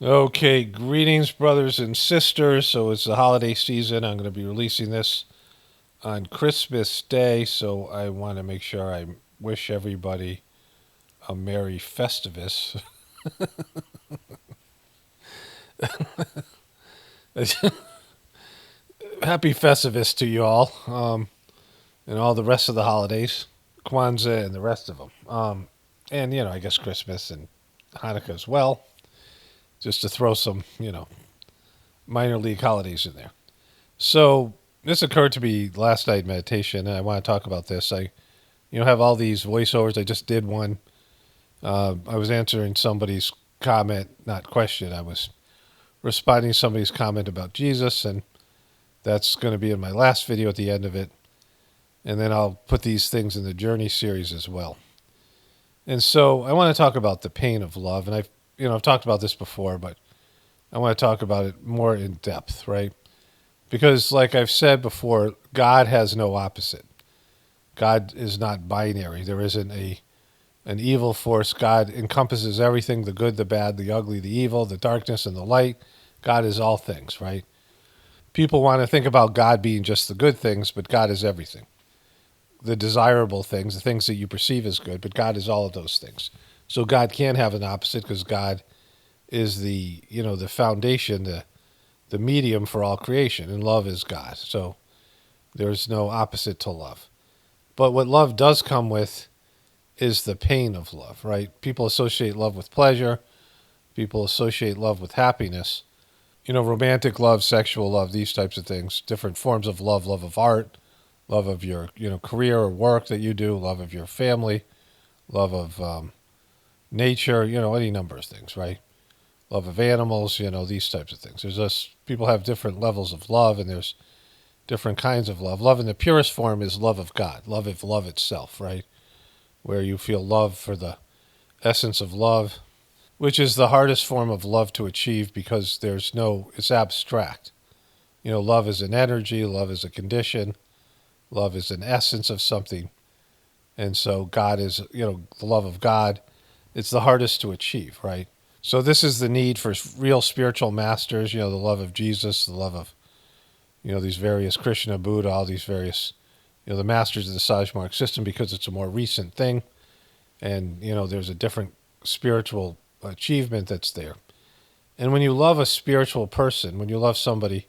Okay, greetings, brothers and sisters. So it's the holiday season. I'm going to be releasing this on Christmas Day, so I want to make sure I wish everybody a Merry Festivus. Happy Festivus to you all, and all the rest of the holidays, Kwanzaa and the rest of them. And, I guess Christmas and Hanukkah as well, just to throw some, minor league holidays in there. So this occurred to me last night in meditation, and I want to talk about this. I have all these voiceovers. I just did one. I was answering somebody's comment, not question. I was responding to somebody's comment about Jesus, and that's going to be in my last video at the end of it. And then I'll put these things in the Journey series as well. And so I want to talk about the pain of love, and I've talked about this before, but I want to talk about it more in depth, right? Because, like I've said before, God has no opposite. God is not binary. There isn't an evil force. God encompasses everything, the good, the bad, the ugly, the evil, the darkness, and the light. God is all things, right? People want to think about God being just the good things, but God is everything. The desirable things, the things that you perceive as good, but God is all of those things. So God can't have an opposite because God is the foundation, the medium for all creation, and love is God. So there's no opposite to love. But what love does come with is the pain of love, right? People associate love with pleasure. People associate love with happiness. Romantic love, sexual love, these types of things, different forms of love of art, love of your, career or work that you do, love of your family, love of nature, any number of things, right? Love of animals, these types of things. There's just, people have different levels of love, and there's different kinds of love. Love in the purest form is love of God, love of love itself, right? Where you feel love for the essence of love, which is the hardest form of love to achieve because it's abstract. Love is an energy, love is a condition, love is an essence of something. And so God is, the love of God, it's the hardest to achieve, right? So this is the need for real spiritual masters, the love of Jesus, the love of, these various Krishna, Buddha, all these various, the masters of the Sajmark system, because it's a more recent thing. And, there's a different spiritual achievement that's there. And when you love a spiritual person, when you love somebody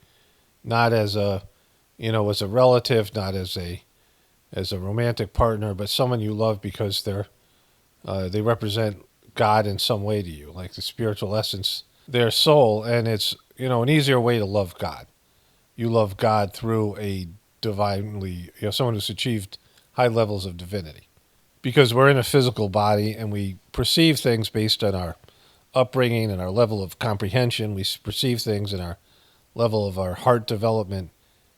not as as a relative, not as a romantic partner, but someone you love because they represent God in some way to you, like the spiritual essence, their soul, and it's an easier way to love God. You love God through a divinely, someone who's achieved high levels of divinity, because we're in a physical body and we perceive things based on our upbringing and our level of comprehension. We perceive things in our level of our heart development.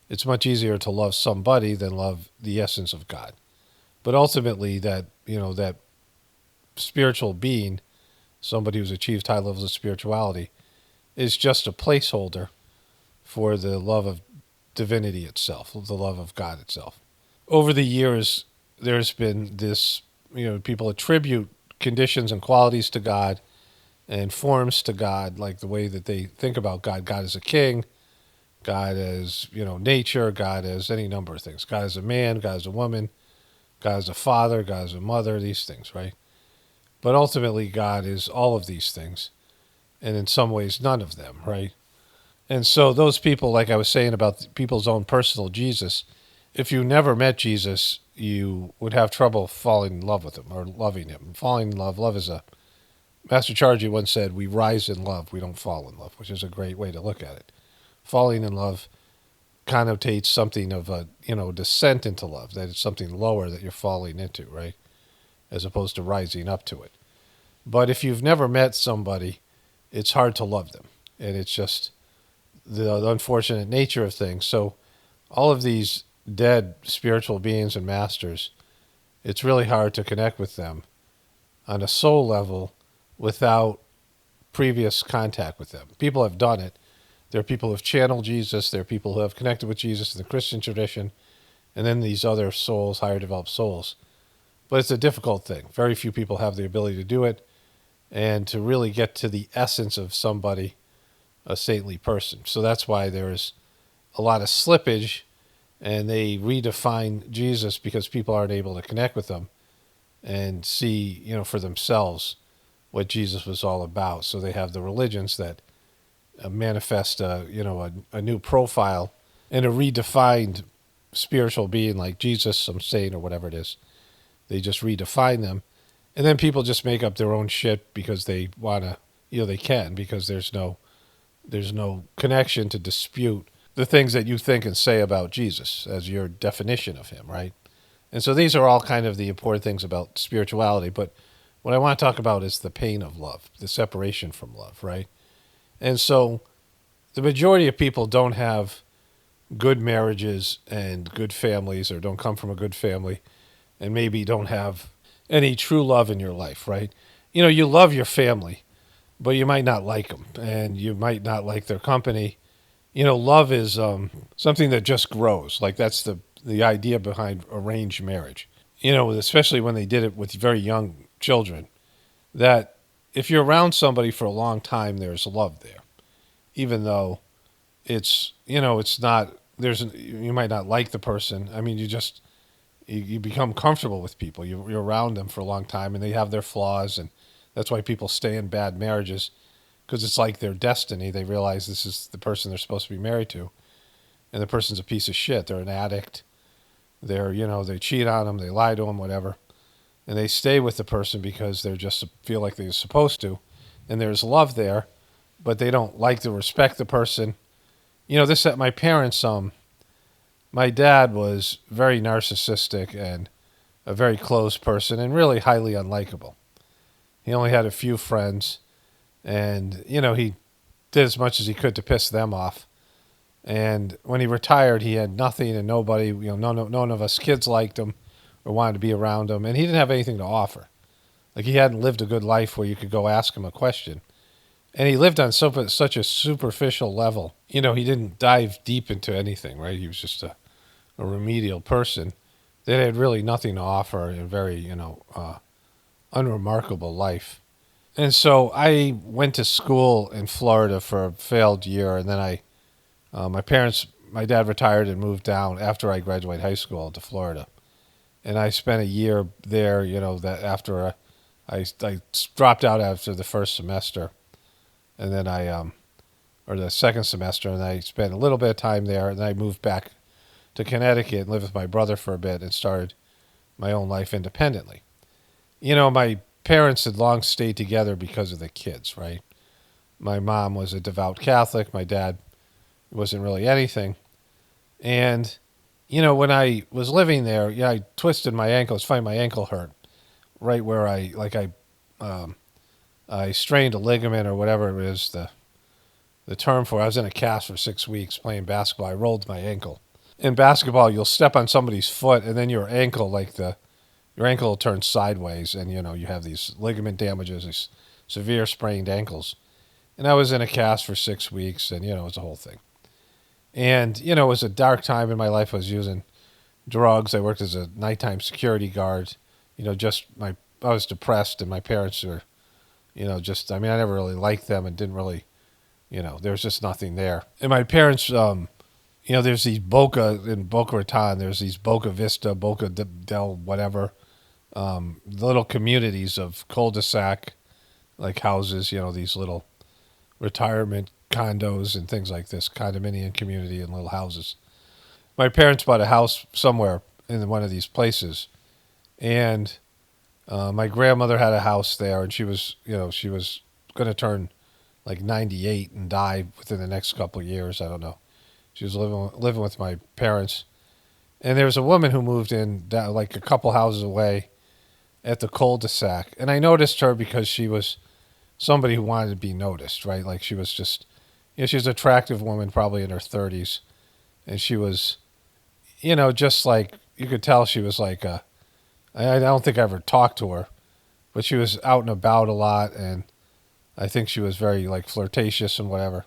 It's much easier to love somebody than love the essence of God. But ultimately, that spiritual being, somebody who's achieved high levels of spirituality, is just a placeholder for the love of divinity itself, the love of God itself. Over the years, there's been this, people attribute conditions and qualities to God and forms to God, like the way that they think about God. God as a king, God as, nature, God as any number of things. God as a man, God as a woman, God as a father, God as a mother, these things, right? But ultimately, God is all of these things, and in some ways, none of them, right? And so those people, like I was saying about people's own personal Jesus, if you never met Jesus, you would have trouble falling in love with him or loving him. Falling in love is Master Charji once said, we rise in love, we don't fall in love, which is a great way to look at it. Falling in love connotates something of a, descent into love, that it's something lower that you're falling into, right? As opposed to rising up to it. But if you've never met somebody, it's hard to love them. And it's just the unfortunate nature of things. So all of these dead spiritual beings and masters, it's really hard to connect with them on a soul level without previous contact with them. People have done it. There are people who have channeled Jesus. There are people who have connected with Jesus in the Christian tradition. And then these other souls, higher developed souls. But it's a difficult thing. Very few people have the ability to do it. and to really get to the essence of somebody, a saintly person. So that's why there's a lot of slippage, and they redefine Jesus because people aren't able to connect with him and see, for themselves what Jesus was all about. So they have the religions that manifest, a new profile and a redefined spiritual being like Jesus, some saint or whatever it is. They just redefine them, and then people just make up their own shit because they want to, they can, because there's no connection to dispute the things that you think and say about Jesus as your definition of him, right? And so these are all kind of the important things about spirituality. But what I want to talk about is the pain of love, the separation from love, right? And so the majority of people don't have good marriages and good families, or don't come from a good family, and maybe don't have any true love in your life, right? You love your family, but you might not like them, and you might not like their company. Love is something that just grows. Like, that's the idea behind arranged marriage. Especially when they did it with very young children, that if you're around somebody for a long time, there's love there, even though it's not. You might not like the person. I mean, you become comfortable with people. You're around them for a long time, and they have their flaws, and that's why people stay in bad marriages, because it's like their destiny. They realize this is the person they're supposed to be married to, and the person's a piece of shit. They're an addict. They cheat on them, they lie to them, whatever, and they stay with the person because they just feel like they're supposed to, and there's love there, but they don't like to respect the person. This at my parents. My dad was very narcissistic and a very closed person, and really highly unlikable. He only had a few friends, and he did as much as he could to piss them off. And when he retired, he had nothing and nobody. None of us kids liked him or wanted to be around him, and he didn't have anything to offer. Like, he hadn't lived a good life where you could go ask him a question, and he lived on such a superficial level. He didn't dive deep into anything, right? He was just a remedial person that had really nothing to offer, in a very unremarkable life. And so I went to school in Florida for a failed year, and then my dad retired and moved down after I graduated high school to Florida, and I spent a year there. That after I dropped out after the first semester, and then or the second semester, and I spent a little bit of time there, and then I moved back to Connecticut and lived with my brother for a bit and started my own life independently. My parents had long stayed together because of the kids, right? My mom was a devout Catholic. My dad wasn't really anything. And, when I was living there, I twisted my ankle. It's funny, my ankle hurt right where I strained a ligament, or whatever it is, the term for it. I was in a cast for 6 weeks playing basketball. I rolled my ankle. In basketball, you'll step on somebody's foot, and then your ankle, your ankle will turn sideways, and you have these ligament damages, these severe sprained ankles. And I was in a cast for 6 weeks, and it was a whole thing. And it was a dark time in my life. I was using drugs. I worked as a nighttime security guard. I was depressed, and my parents were, I never really liked them and didn't really, there was just nothing there. And my parents, there's these in Boca Raton, there's these Boca Vista, Boca del whatever, little communities of cul-de-sac, like houses, these little retirement condos and things like this, condominium community and little houses. My parents bought a house somewhere in one of these places, and my grandmother had a house there, and she was going to turn like 98 and die within the next couple of years. I don't know. She was living with my parents, and there was a woman who moved in down, like a couple houses away, at the cul-de-sac, and I noticed her because she was somebody who wanted to be noticed, right? Like, she was just, she was an attractive woman, probably in her 30s, and she was, just like, you could tell she was like I don't think I ever talked to her, but she was out and about a lot, and I think she was very, like, flirtatious and whatever.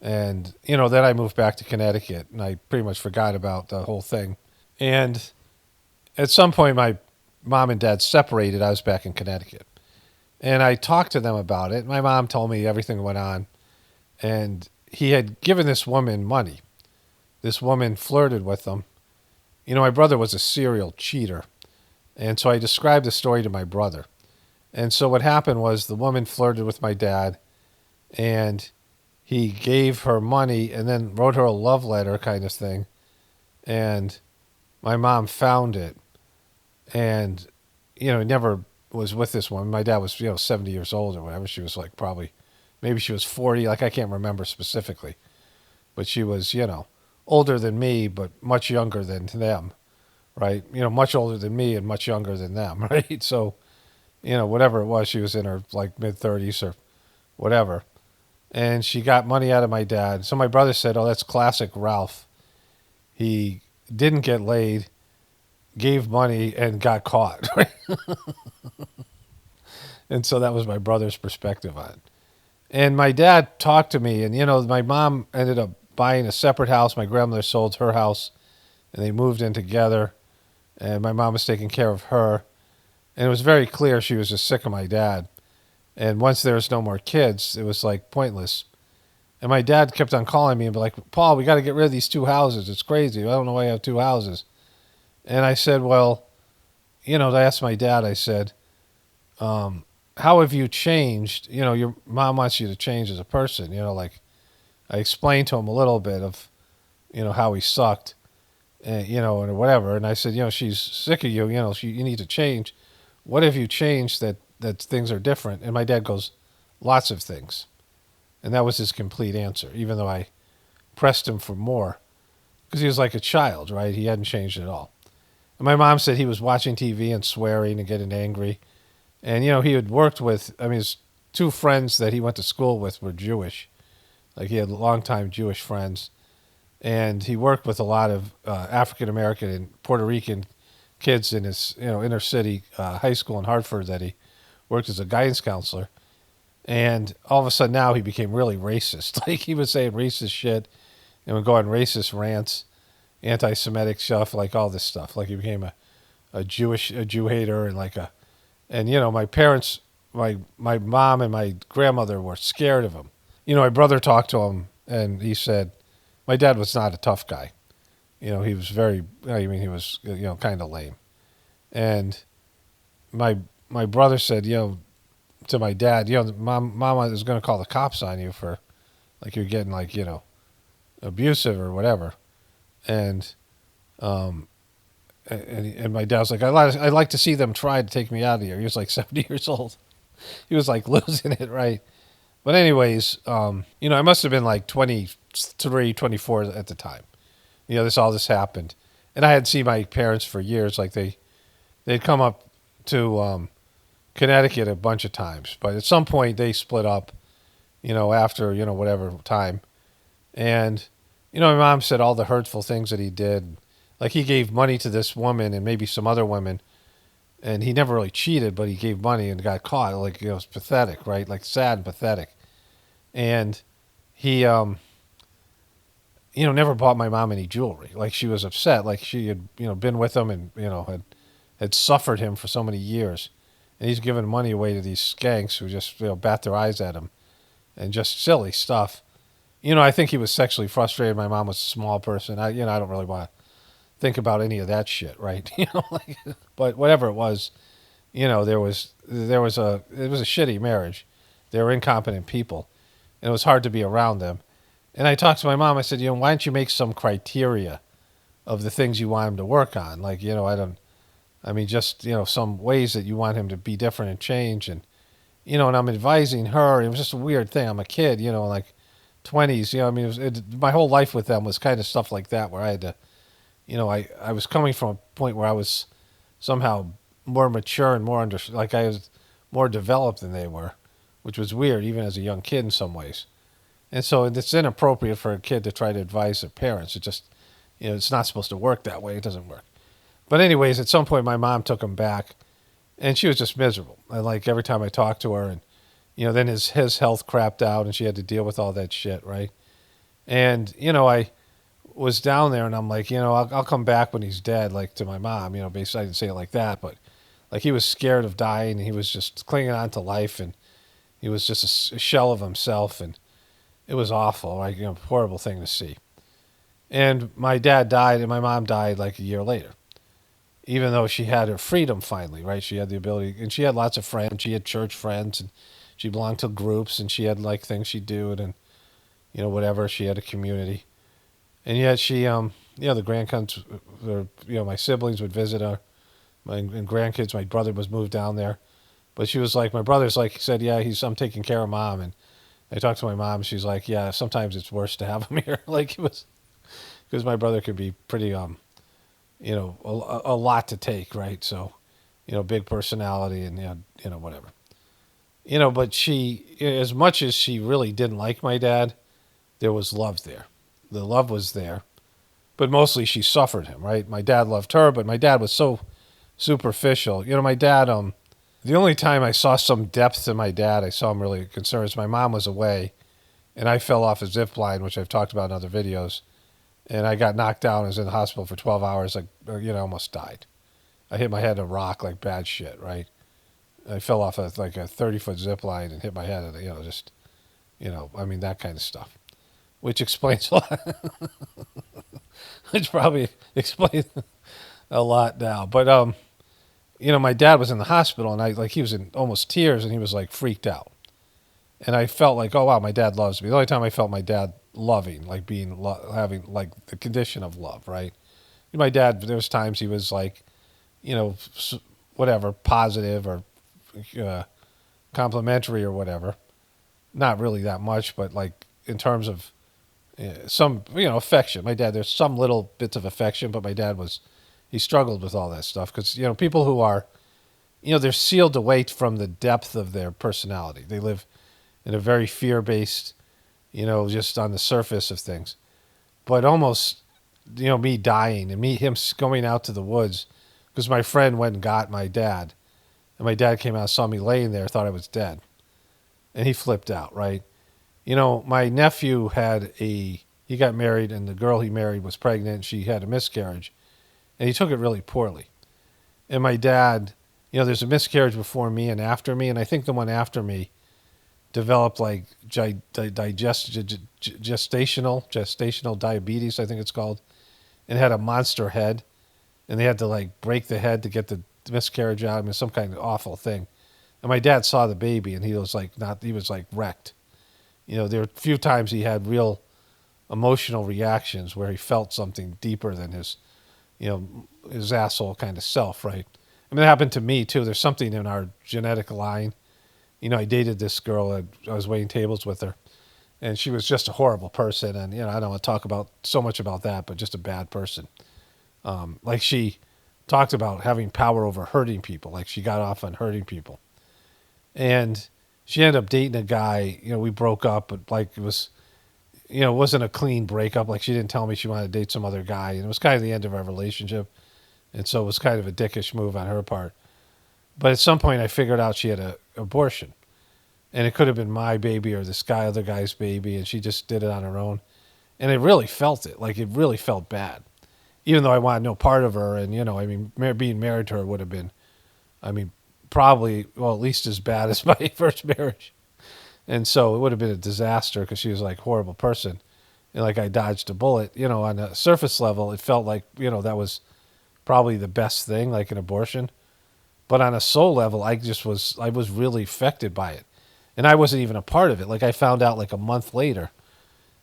And, then I moved back to Connecticut, and I pretty much forgot about the whole thing. And at some point, my mom and dad separated. I was back in Connecticut. And I talked to them about it. My mom told me everything went on. And he had given this woman money. This woman flirted with him. You know, my brother was a serial cheater. And so I described the story to my brother. And so what happened was the woman flirted with my dad, and he gave her money and then wrote her a love letter kind of thing. And my mom found it. And, you know, he never was with this woman. My dad was, 70 years old or whatever. She was like probably, maybe she was 40. Like, I can't remember specifically. But she was, older than me, but much younger than them, right? Much older than me and much younger than them, right? So, whatever it was, she was in her like mid 30s or whatever. And she got money out of my dad. So my brother said, "Oh, that's classic Ralph. He didn't get laid, gave money, and got caught." And so that was my brother's perspective on it. And my dad talked to me, and my mom ended up buying a separate house. My grandmother sold her house, and they moved in together. And my mom was taking care of her. And it was very clear she was just sick of my dad. And once there was no more kids, it was like pointless. And my dad kept on calling me and be like, "Paul, we got to get rid of these two houses. It's crazy. I don't know why you have two houses." And I said, "Well, I asked my dad, I said, how have you changed? Your mom wants you to change as a person. Like I explained to him a little bit of, how he sucked, and, or whatever. And I said, she's sick of you. You need to change. What have you changed that things are different?" And my dad goes, "Lots of things." And that was his complete answer, even though I pressed him for more because he was like a child, right? He hadn't changed at all. And my mom said he was watching TV and swearing and getting angry. And, he had worked with, his two friends that he went to school with were Jewish. Like he had longtime Jewish friends. And he worked with a lot of African American and Puerto Rican kids in his, inner city high school in Hartford that he worked as a guidance counselor. And all of a sudden now he became really racist. Like he was saying racist shit and would go on racist rants, anti-Semitic stuff, like all this stuff. Like he became a Jew hater and my parents, my mom and my grandmother were scared of him. My brother talked to him and he said, my dad was not a tough guy. He was he was, kind of lame. And my brother said, to my dad, mama is going to call the cops on you for like you're getting abusive or whatever. And and my dad was like, I'd like to see them try to take me out of here. He was like 70 years old. He was like losing it, right? But anyways, I must have been like 23, 24 at the time. This happened. And I had seen my parents for years. Like they'd come up to Connecticut a bunch of times. But at some point they split up, after, whatever time. And, my mom said all the hurtful things that he did. Like he gave money to this woman and maybe some other women. And he never really cheated, but he gave money and got caught. Like, it's pathetic, right? Like sad and pathetic. And he, never bought my mom any jewelry. Like she was upset. Like she had, been with him and, had suffered him for so many years. And he's giving money away to these skanks who just, bat their eyes at him and just silly stuff. I think he was sexually frustrated. My mom was a small person. I don't really want to think about any of that shit, right? But whatever it was, it was a shitty marriage. They were incompetent people, and it was hard to be around them. And I talked to my mom. I said, why don't you make some criteria of the things you want him to work on? Like, just, some ways that you want him to be different and change. And, and I'm advising her. It was just a weird thing. I'm a kid, like 20s, my whole life with them was kind of stuff like that where I had to, I was coming from a point where I was somehow more mature and like I was more developed than they were, which was weird even as a young kid in some ways. And so it's inappropriate for a kid to try to advise their parents. It just, it's not supposed to work that way. It doesn't work. But anyways, at some point my mom took him back and she was just miserable. And like every time I talked to her and, then his health crapped out and she had to deal with all that shit, right? And, I was down there and I'm like, I'll come back when he's dead, like to my mom, basically I didn't say it like that, but Like he was scared of dying, and he was just clinging on to life, and he was just a shell of himself, and it was awful, like horrible thing to see. And my dad died, and my mom died like a year later. Even though she had her freedom finally, right? She had the ability, and she had lots of friends. She had church friends, and she belonged to groups, and she had like things she'd do, and whatever. She had a community, and yet she, the grandkids, my siblings would visit her, and grandkids. My brother was moved down there, but she was like, my brother's like, he said, yeah, I'm taking care of mom, and I talked to my mom. She's like, yeah, sometimes it's worse to have him here. Like it was because my brother could be pretty, a lot to take, right? So, big personality and whatever. But she, as much as she really didn't like my dad, there was love there. The love was there, but mostly she suffered him, right? My dad loved her, but my dad was so superficial. My dad, the only time I saw some depth to my dad, I saw him really concerned, is my mom was away and I fell off a zip line, which I've talked about in other videos. And I got knocked down. I was in the hospital for 12 hours, almost died. I hit my head in a rock like bad shit, right? I fell off like a 30-foot zip line and hit my head, and, that kind of stuff. Which explains a lot. Which probably explains a lot now. But, my dad was in the hospital, and he was in almost tears, and he was, like, freaked out. And I felt like, oh, wow, my dad loves me. The only time I felt my dad loving, like having, like, the condition of love, right? My dad, there was times he was, like, whatever, positive or complimentary or whatever. Not really that much, but, like, in terms of some, affection. My dad, there's some little bits of affection, but my dad he struggled with all that stuff because, people who are, they're sealed away from the depth of their personality. They live in a very fear-based, just on the surface of things. But almost, me dying and him going out to the woods because my friend went and got my dad. And my dad came out, saw me laying there, thought I was dead. And he flipped out, right? My nephew he got married, and the girl he married was pregnant, and she had a miscarriage. And he took it really poorly. And my dad, there's a miscarriage before me and after me, and I think the one after me developed like gestational diabetes, I think it's called, and had a monster head, and they had to like break the head to get the miscarriage out. I mean, some kind of awful thing. And my dad saw the baby, and he was like wrecked. There were a few times he had real emotional reactions where he felt something deeper than his asshole kind of self, right? I mean, it happened to me too. There's something in our genetic line. I dated this girl. I was waiting tables with her, and she was just a horrible person. And I don't want to talk about so much about that, but just a bad person. Like she talked about having power over hurting people. Like she got off on hurting people, and she ended up dating a guy. We broke up, but like it was, it wasn't a clean breakup. Like she didn't tell me she wanted to date some other guy, and it was kind of the end of our relationship. And so it was kind of a dickish move on her part. But at some point I figured out she had an abortion. And it could have been my baby or this other guy's baby, and she just did it on her own. And I really felt it. Like it really felt bad. Even though I wanted no part of her, and, being married to her would have been, probably, well, at least as bad as my first marriage. And so it would have been a disaster because she was like a horrible person. And like I dodged a bullet, on a surface level, it felt like, that was probably the best thing, like an abortion. But on a soul level, I was really affected by it. And I wasn't even a part of it. Like I found out like a month later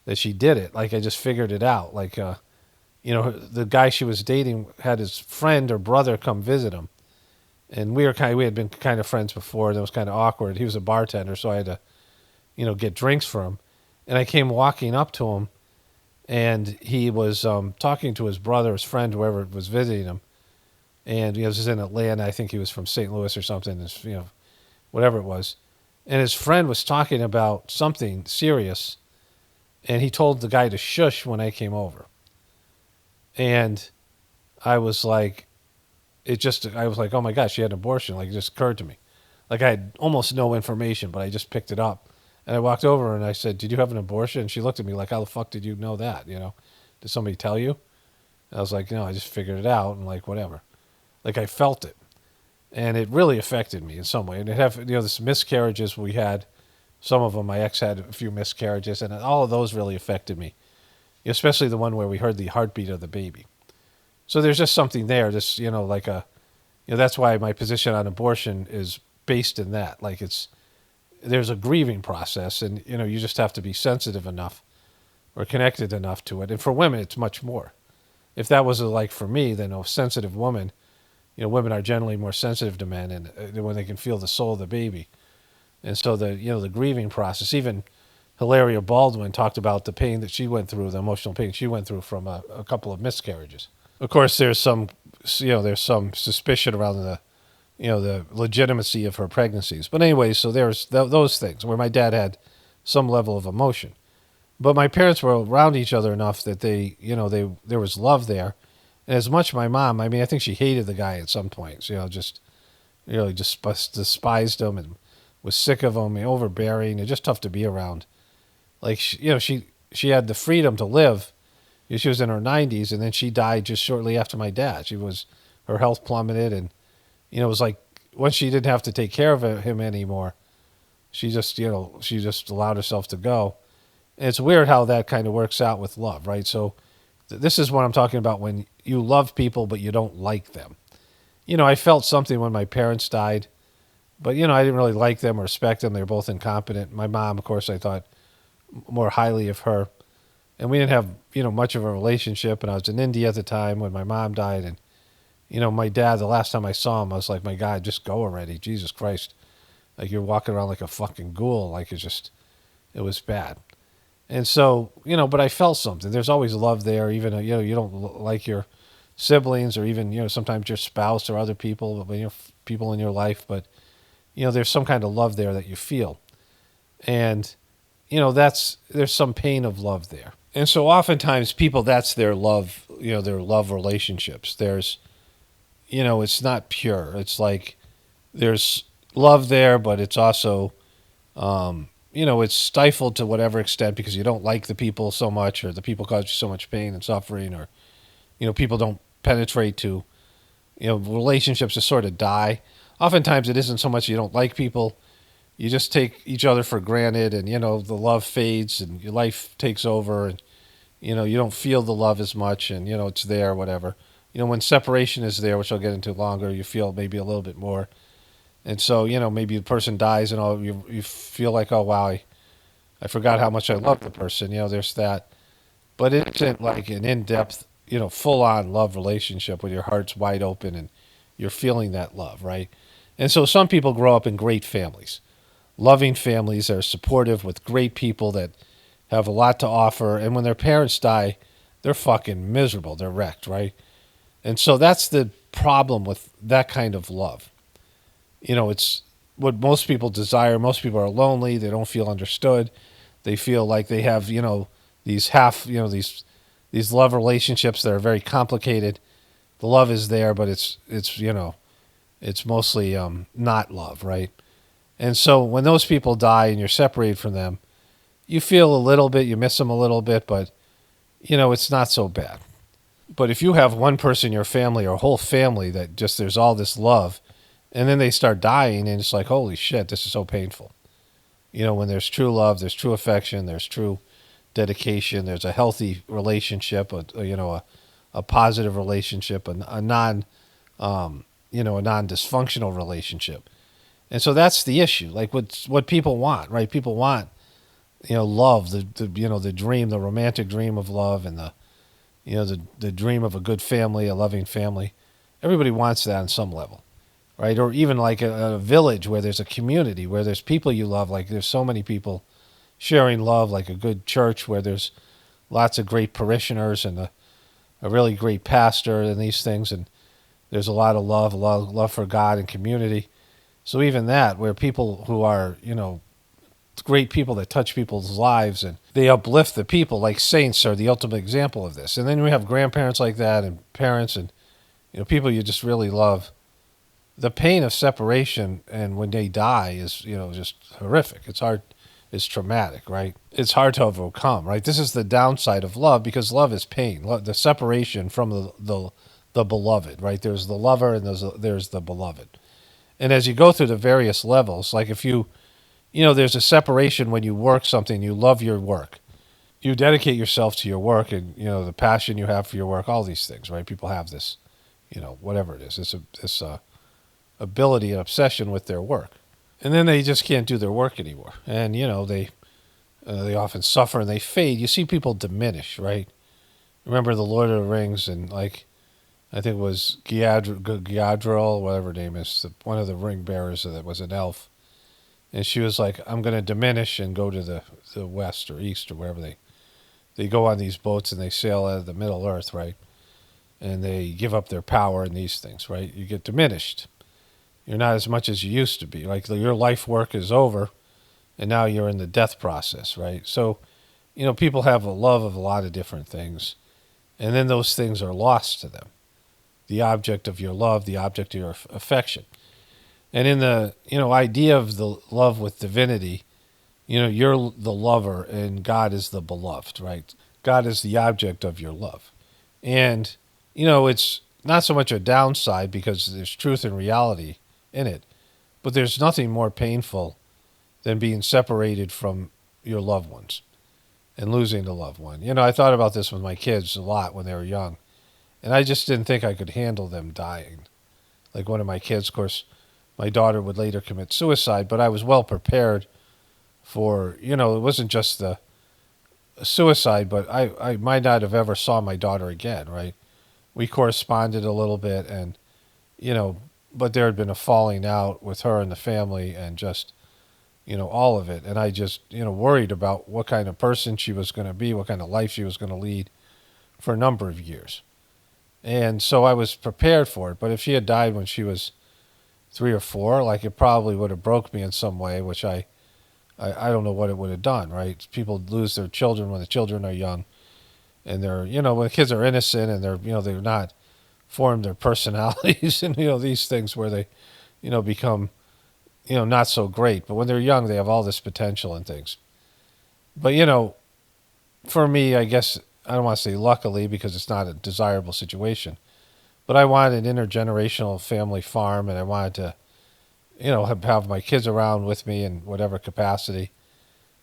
that she did it. Like I just figured it out. Like, the guy she was dating had his friend or brother come visit him. And we had been kind of friends before, and it was kind of awkward. He was a bartender, so I had to, get drinks for him. And I came walking up to him, and he was talking to his brother, his friend, whoever was visiting him. And this was in Atlanta. I think he was from St. Louis or something. Whatever it was. And his friend was talking about something serious, and he told the guy to shush when I came over. And I was like, oh my gosh, she had an abortion. Like it just occurred to me. Like I had almost no information, but I just picked it up. And I walked over and I said, did you have an abortion? And she looked at me like, how the fuck did you know that? Did somebody tell you? And I was like, no, I just figured it out and like, whatever. Like I felt it. and it really affected me in some way. And it have this miscarriages we had. Some of them, my ex had a few miscarriages, and all of those really affected me, especially the one where we heard the heartbeat of the baby. So there's just something there, just like that's why my position on abortion is based in that. Like there's a grieving process, and you just have to be sensitive enough or connected enough to it. And for women, it's much more. If that was like for me, then a sensitive woman, women are generally more sensitive to men, and when they can feel the soul of the baby. And so the grieving process, even Hilaria Baldwin talked about the pain that she went through, the emotional pain she went through from a couple of miscarriages. Of course, there's some suspicion around the legitimacy of her pregnancies. But anyway, so there's those things where my dad had some level of emotion. But my parents were around each other enough that there was love there. And as much my mom, I mean, I think she hated the guy at some points, just really just despised him and was sick of him, overbearing, and just tough to be around. Like, she had the freedom to live. She was in her 90s, and then she died just shortly after my dad. Her health plummeted, and, it was like once she didn't have to take care of him anymore, she just allowed herself to go. And it's weird how that kind of works out with love, right? So this is what I'm talking about when you love people, but you don't like them. I felt something when my parents died, but, I didn't really like them or respect them. They were both incompetent. My mom, of course, I thought more highly of her. And we didn't have, much of a relationship. And I was in India at the time when my mom died. And, my dad, the last time I saw him, I was like, my God, just go already. Jesus Christ. Like, you're walking around like a fucking ghoul. Like, it was bad. And so, but I felt something. There's always love there, even though, you don't like your siblings or even, sometimes your spouse or other people, but, people in your life. But, there's some kind of love there that you feel. And, there's some pain of love there. And so oftentimes people, that's their love, their love relationships. There's, it's not pure. It's like there's love there, but it's also, it's stifled to whatever extent because you don't like the people so much, or the people cause you so much pain and suffering, or, people don't penetrate to, relationships just sort of die. Oftentimes it isn't so much you don't like people. You just take each other for granted, and, the love fades and your life takes over, and, you don't feel the love as much, and, it's there, whatever. When separation is there, which I'll get into longer, you feel maybe a little bit more. And so, maybe the person dies and all, you feel like, oh, wow, I forgot how much I love the person. There's that. But it isn't like an in-depth, full-on love relationship where your heart's wide open and you're feeling that love, right? And so some people grow up in great families. Loving families that are supportive with great people that have a lot to offer. And when their parents die, they're fucking miserable. They're wrecked, right? And so that's the problem with that kind of love. It's what most people desire. Most people are lonely. They don't feel understood. They feel like they have, these these love relationships that are very complicated. The love is there, but it's mostly not love, right? And so when those people die and you're separated from them, you feel a little bit, you miss them a little bit, but, it's not so bad. But if you have one person in your family or a whole family that just there's all this love, and then they start dying, and it's like, holy shit, this is so painful. When there's true love, there's true affection, there's true dedication, there's a healthy relationship, a positive relationship, a non-dysfunctional relationship. And so that's the issue. Like what people want, right? People want, love, the dream, the romantic dream of love, and the dream of a good family, a loving family. Everybody wants that on some level, right? Or even like a village where there's a community, where there's people you love. Like there's so many people sharing love, like a good church where there's lots of great parishioners and a really great pastor and these things. And there's a lot of love for God and community. So even that, where people who are, great people that touch people's lives and they uplift the people, like saints are the ultimate example of this. And then we have grandparents like that and parents and, people you just really love. The pain of separation and when they die is, just horrific. It's hard. It's traumatic, right? It's hard to overcome, right? This is the downside of love because love is pain. The separation from the beloved, right? There's the lover and there's the beloved. And as you go through the various levels, like if there's a separation when you work something, you love your work. You dedicate yourself to your work and, the passion you have for your work, all these things, right? People have this, whatever it is, this ability and obsession with their work. And then they just can't do their work anymore. And, they often suffer and they fade. You see people diminish, right? Remember the Lord of the Rings and, like, I think it was Galadriel, whatever her name is, one of the ring bearers that was an elf. And she was like, I'm going to diminish and go to the west or east or wherever they go on these boats and they sail out of the Middle Earth, right? And they give up their power in these things, right? You get diminished. You're not as much as you used to be. Like your life work is over and now you're in the death process, right? So, people have a love of a lot of different things. And then those things are lost to them. The object of your love, the object of your affection. And in the, idea of the love with divinity, you're the lover and God is the beloved, right? God is the object of your love. And, it's not so much a downside because there's truth and reality in it, but there's nothing more painful than being separated from your loved ones and losing a loved one. I thought about this with my kids a lot when they were young, and I just didn't think I could handle them dying. Like one of my kids, of course, my daughter would later commit suicide, but I was well prepared for, it wasn't just the suicide, but I might not have ever saw my daughter again, right? We corresponded a little bit and, but there had been a falling out with her and the family and just, all of it. And I just, worried about what kind of person she was going to be, what kind of life she was going to lead for a number of years. And so I was prepared for it. But if she had died when she was 3 or 4, like it probably would have broke me in some way, which I don't know what it would have done, right? People lose their children when the children are young. And they're, when the kids are innocent and they're not formed their personalities and, these things where they, become, not so great. But when they're young, they have all this potential and things. But, for me, I guess, I don't want to say luckily because it's not a desirable situation, but I wanted an intergenerational family farm and I wanted to, have my kids around with me in whatever capacity.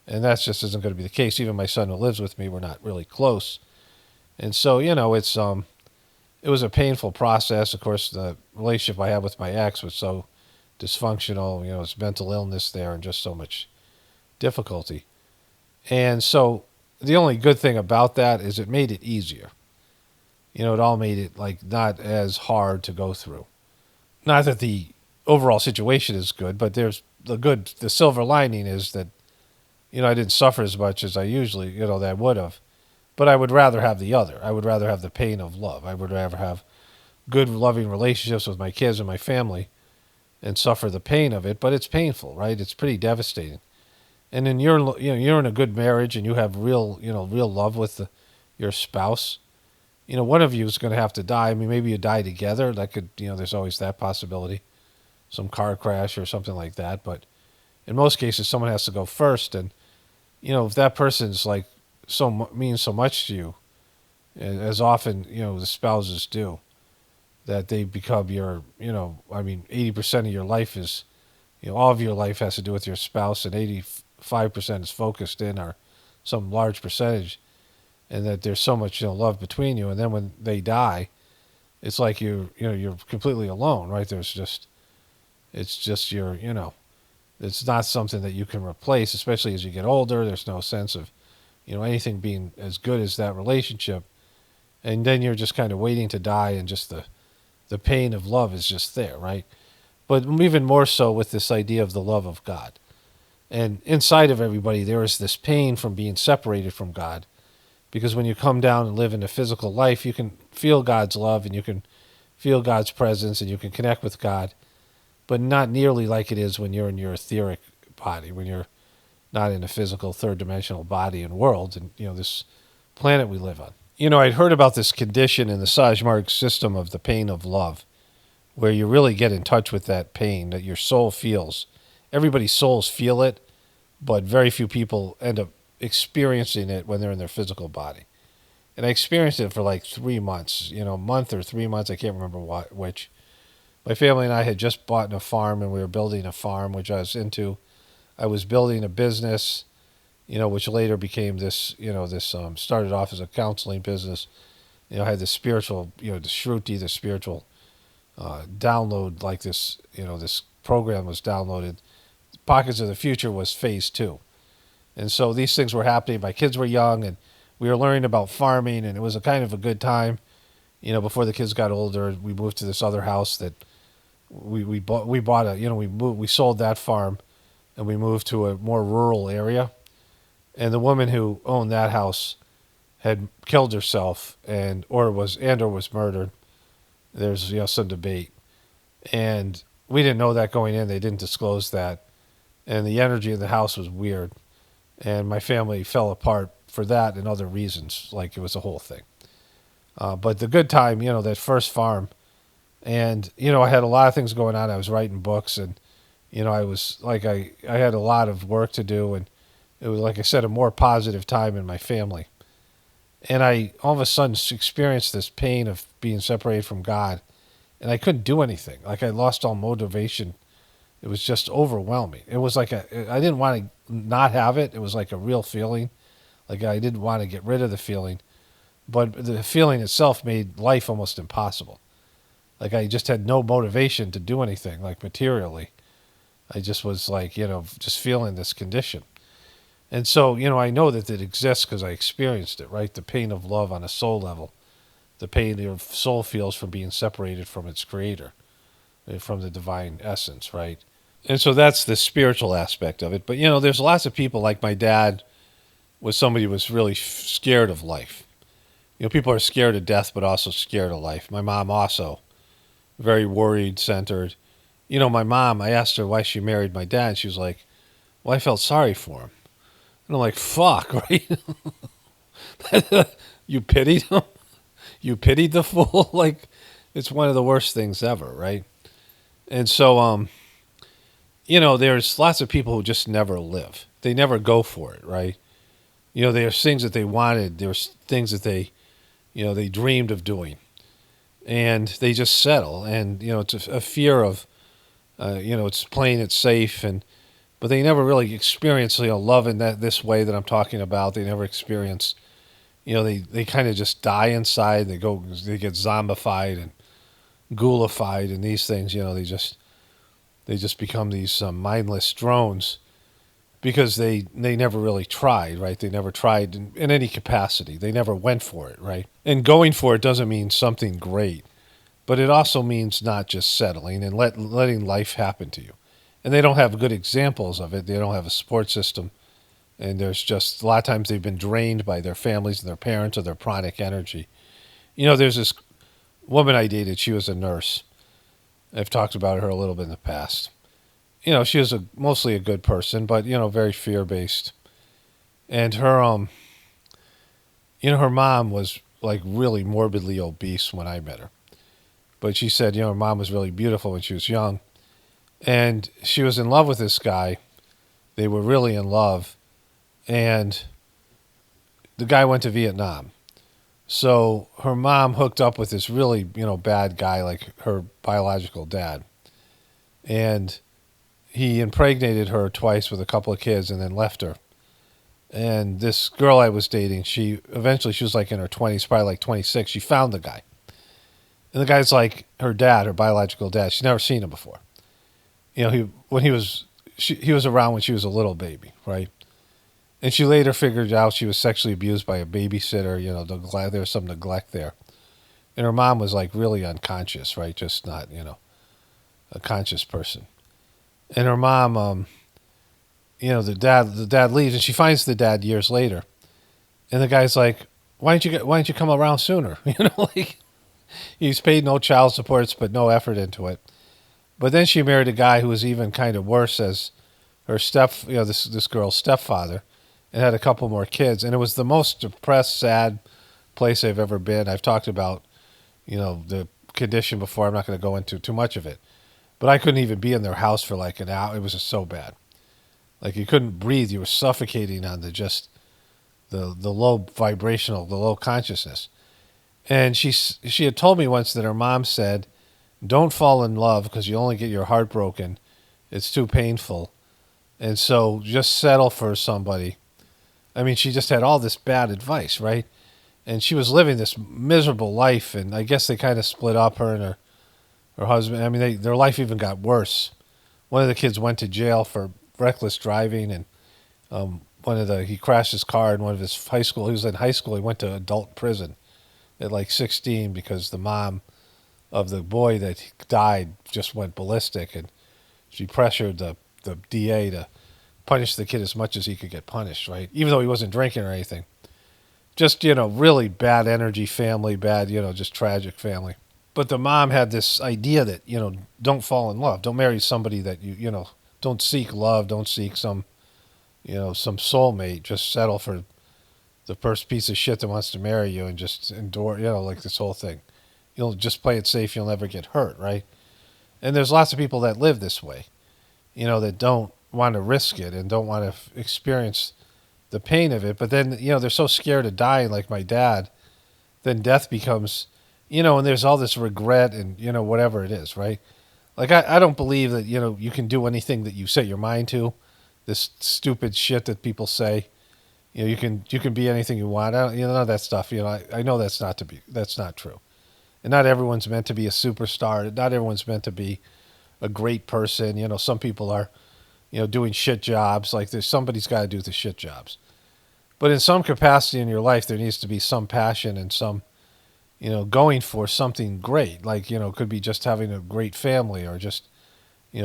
And that just isn't going to be the case. Even my son who lives with me, we're not really close. And so, it was a painful process. Of course, the relationship I had with my ex was so dysfunctional. It's mental illness there and just so much difficulty. And so the only good thing about that is it made it easier. It all made it like not as hard to go through. Not that the overall situation is good, but the silver lining is that, I didn't suffer as much as I usually, that I would have. But I would rather have the other. I would rather have the pain of love. I would rather have good, loving relationships with my kids and my family and suffer the pain of it. But it's painful, right? It's pretty devastating. And then you're in a good marriage and you have real love with your spouse. One of you is going to have to die. I mean, maybe you die together. That could, there's always that possibility. Some car crash or something like that. But in most cases, someone has to go first. And, if that person's like, means so much to you, as often the spouses do, that they become your 80% of your life is all of your life has to do with your spouse, and 85% is focused in or some large percentage, and that there's so much love between you, and then when they die, it's like you're completely alone, right? It's just it's not something that you can replace, especially as you get older. There's no sense of anything being as good as that relationship. And then you're just kind of waiting to die and just the pain of love is just there, right? But even more so with this idea of the love of God. And inside of everybody, there is this pain from being separated from God. Because when you come down and live in a physical life, you can feel God's love and you can feel God's presence and you can connect with God. But not nearly like it is when you're in your etheric body, when you're not in a physical third-dimensional body and world, and this planet we live on. I'd heard about this condition in the Sajmarg system of the pain of love, where you really get in touch with that pain that your soul feels. Everybody's souls feel it, but very few people end up experiencing it when they're in their physical body. And I experienced it for like 3 months, a month or 3 months, I can't remember which. My family and I had just bought a farm, and we were building a farm, which I was into. I was building a business, which later became this, started off as a counseling business. I had the spiritual, the Shruti, the spiritual download, like this, this program was downloaded. Pockets of the Future was phase two. And so these things were happening. My kids were young, and we were learning about farming, and it was a kind of a good time. Before the kids got older, we moved to this other house that we bought. We bought a, we sold that farm, and we moved to a more rural area. And the woman who owned that house had killed herself, or was murdered. There's some debate, and we didn't know that going in. They didn't disclose that, and the energy in the house was weird, and my family fell apart for that and other reasons. Like, it was a whole thing. But the good time, that first farm, and I had a lot of things going on. I was writing books, and I was like, I had a lot of work to do, and it was, like I said, a more positive time in my family. And I all of a sudden experienced this pain of being separated from God, and I couldn't do anything. Like, I lost all motivation. It was just overwhelming. It was like I didn't want to not have it. It was like a real feeling. Like, I didn't want to get rid of the feeling, but the feeling itself made life almost impossible. Like, I just had no motivation to do anything, like, materially. I just was like, just feeling this condition. And so, I know that it exists because I experienced it, right? The pain of love on a soul level. The pain your soul feels from being separated from its creator, from the divine essence, right? And so that's the spiritual aspect of it. But, there's lots of people, like my dad was somebody who was really scared of life. People are scared of death, but also scared of life. My mom also, very worried, centered. My mom, I asked her why she married my dad. She was like, well, I felt sorry for him. And I'm like, fuck, right? You pitied him? You pitied the fool? Like, it's one of the worst things ever, right? And so, there's lots of people who just never live. They never go for it, right? There's things that they wanted. There's things that they dreamed of doing. And they just settle. And, it's a fear of, it's playing it safe. But they never really experience, love in this way that I'm talking about. They never experience, they kind of just die inside. They get zombified and ghoulified and these things, they just become these mindless drones because they never really tried, right? They never tried in any capacity. They never went for it, right? And going for it doesn't mean something great, but it also means not just settling and letting life happen to you. And they don't have good examples of it. They don't have a support system. And there's just a lot of times they've been drained by their families and their parents or their pranic energy. There's this woman I dated. She was a nurse. I've talked about her a little bit in the past. She was mostly a good person, but, very fear-based. And her, her mom was, like, really morbidly obese when I met her. But she said, her mom was really beautiful when she was young. And she was in love with this guy. They were really in love. And the guy went to Vietnam. So her mom hooked up with this really, bad guy, like her biological dad. And he impregnated her twice with a couple of kids and then left her. And this girl I was dating, she was like in her 20s, probably like 26. She found the guy. And the guy's like her dad, her biological dad. She'd never seen him before. He was around when she was a little baby, right? And she later figured out she was sexually abused by a babysitter. There was some neglect there. And her mom was like really unconscious, right? Just not, a conscious person. And her mom, the dad leaves, and she finds the dad years later. And the guy's like, why didn't you come around sooner? Like, he's paid no child supports, but no effort into it. But then she married a guy who was even kind of worse as her this girl's stepfather, and had a couple more kids. And it was the most depressed, sad place I've ever been. I've talked about, the condition before. I'm not going to go into too much of it. But I couldn't even be in their house for like an hour. It was just so bad. Like, you couldn't breathe. You were suffocating on the low vibrational, the low consciousness. And she had told me once that her mom said Don't fall in love because you only get your heart broken. It's too painful. And so just settle for somebody. I mean, she just had all this bad advice, right? And she was living this miserable life. And I guess they kind of split up, her and her husband. I mean, their life even got worse. One of the kids went to jail for reckless driving, and he crashed his car in one of his high school. He was in high school. He went to adult prison at like 16 because the mom of the boy that died just went ballistic, and she pressured the DA to punish the kid as much as he could get punished, right? Even though he wasn't drinking or anything. Just, really bad energy family, bad, just tragic family. But the mom had this idea that, don't fall in love. Don't marry somebody that don't seek love, don't seek some soulmate. Just settle for the first piece of shit that wants to marry you and just endure, like this whole thing. You'll just play it safe, you'll never get hurt, right? And there's lots of people that live this way, that don't want to risk it and don't want to experience the pain of it. But then, they're so scared of dying, like my dad, then death becomes, and there's all this regret and, whatever it is, right? Like, I don't believe that, you can do anything that you set your mind to, this stupid shit that people say. You can be anything you want. None of that stuff. I know that's not true. And not everyone's meant to be a superstar. Not everyone's meant to be a great person. Some people are, doing shit jobs. Like somebody's got to do the shit jobs. But in some capacity in your life, there needs to be some passion and some, going for something great. Like, it could be just having a great family or just,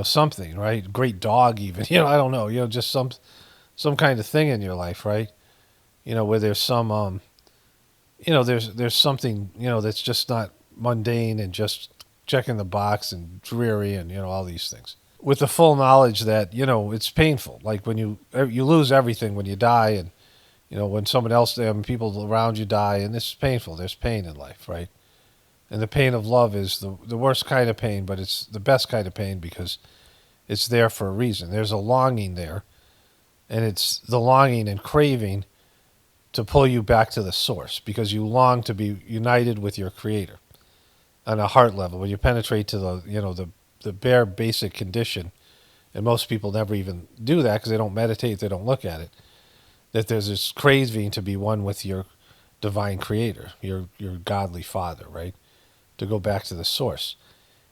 something, right? Great dog even. I don't know. Just some kind of thing in your life, right? Where there's some, there's something, that's just not mundane and just checking the box and dreary and, all these things. With the full knowledge that, it's painful. Like when you lose everything when you die, and, when someone else, people around you die, and this is painful. There's pain in life, right? And the pain of love is the worst kind of pain, but it's the best kind of pain because it's there for a reason. There's a longing there, and it's the longing and craving to pull you back to the source because you long to be united with your creator on a heart level. When you penetrate to the bare basic condition, and most people never even do that because they don't meditate, they don't look at it, that there's this craving to be one with your divine creator, your godly father, right? To go back to the source.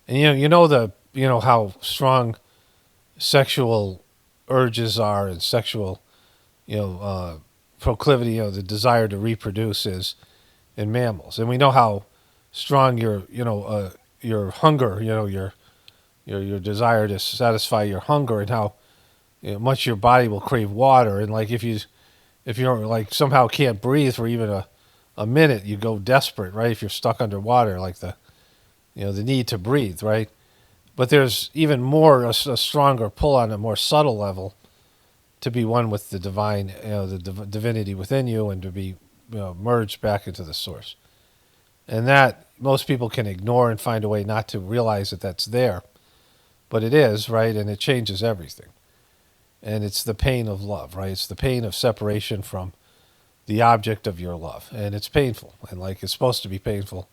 And how strong sexual urges are and sexual proclivity, the desire to reproduce is in mammals, and we know how strong your hunger, your desire to satisfy your hunger, and how much your body will crave water, and like if you're like somehow can't breathe for even a minute, you go desperate, right? If you're stuck underwater, like the need to breathe, right? But there's even more a stronger pull on a more subtle level to be one with the divine, the divinity within you, and to be merged back into the source. And that most people can ignore and find a way not to realize that that's there. But it is, right? And it changes everything. And it's the pain of love, right? It's the pain of separation from the object of your love. And it's painful. And like it's supposed to be painful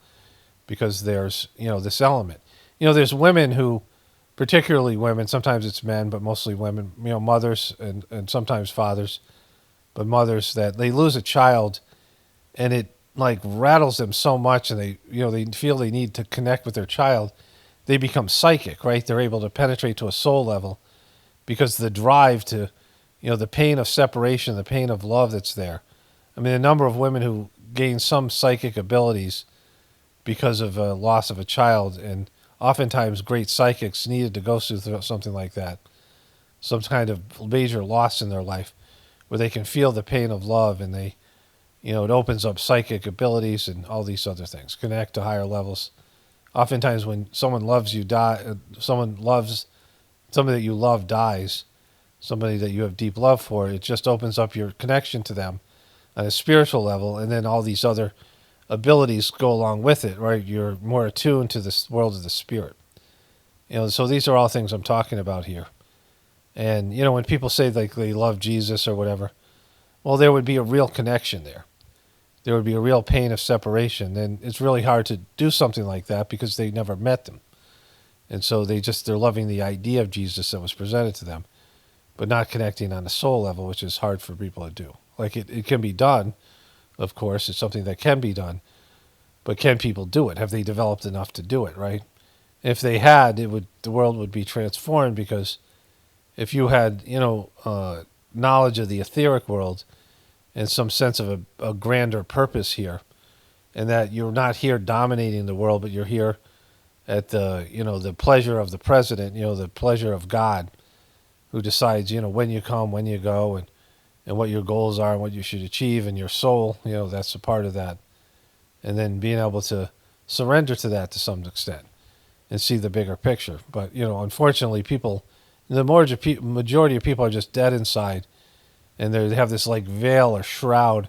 because there's, this element. There's women who, particularly women, sometimes it's men, but mostly women, mothers and sometimes fathers, but mothers, that they lose a child and it like rattles them so much, and they feel they need to connect with their child. They become psychic, right? They're able to penetrate to a soul level because the drive to, the pain of separation, the pain of love that's there. I mean, a number of women who gain some psychic abilities because of a loss of a child, and oftentimes great psychics needed to go through something like that, some kind of major loss in their life, where they can feel the pain of love, and they, it opens up psychic abilities and all these other things, connect to higher levels. Oftentimes when someone loves you, somebody that you love dies, somebody that you have deep love for, it just opens up your connection to them on a spiritual level, and then all these other abilities go along with it, right? You're more attuned to this world of the spirit. So these are all things I'm talking about here. And, when people say like they love Jesus or whatever, well, there would be a real connection there. There would be a real pain of separation. And it's really hard to do something like that because they never met them. And so they're loving the idea of Jesus that was presented to them, but not connecting on a soul level, which is hard for people to do. Like it can be done, of course. It's something that can be done, but can people do it? Have they developed enough to do it, right? If they had, the world would be transformed, because if you had, knowledge of the etheric world and some sense of a grander purpose here, and that you're not here dominating the world, but you're here at the pleasure of the president, the pleasure of God, who decides, when you come, when you go, and what your goals are and what you should achieve, and your soul, that's a part of that. And then being able to surrender to that to some extent and see the bigger picture. But, unfortunately, the majority of people are just dead inside, and they have this like veil or shroud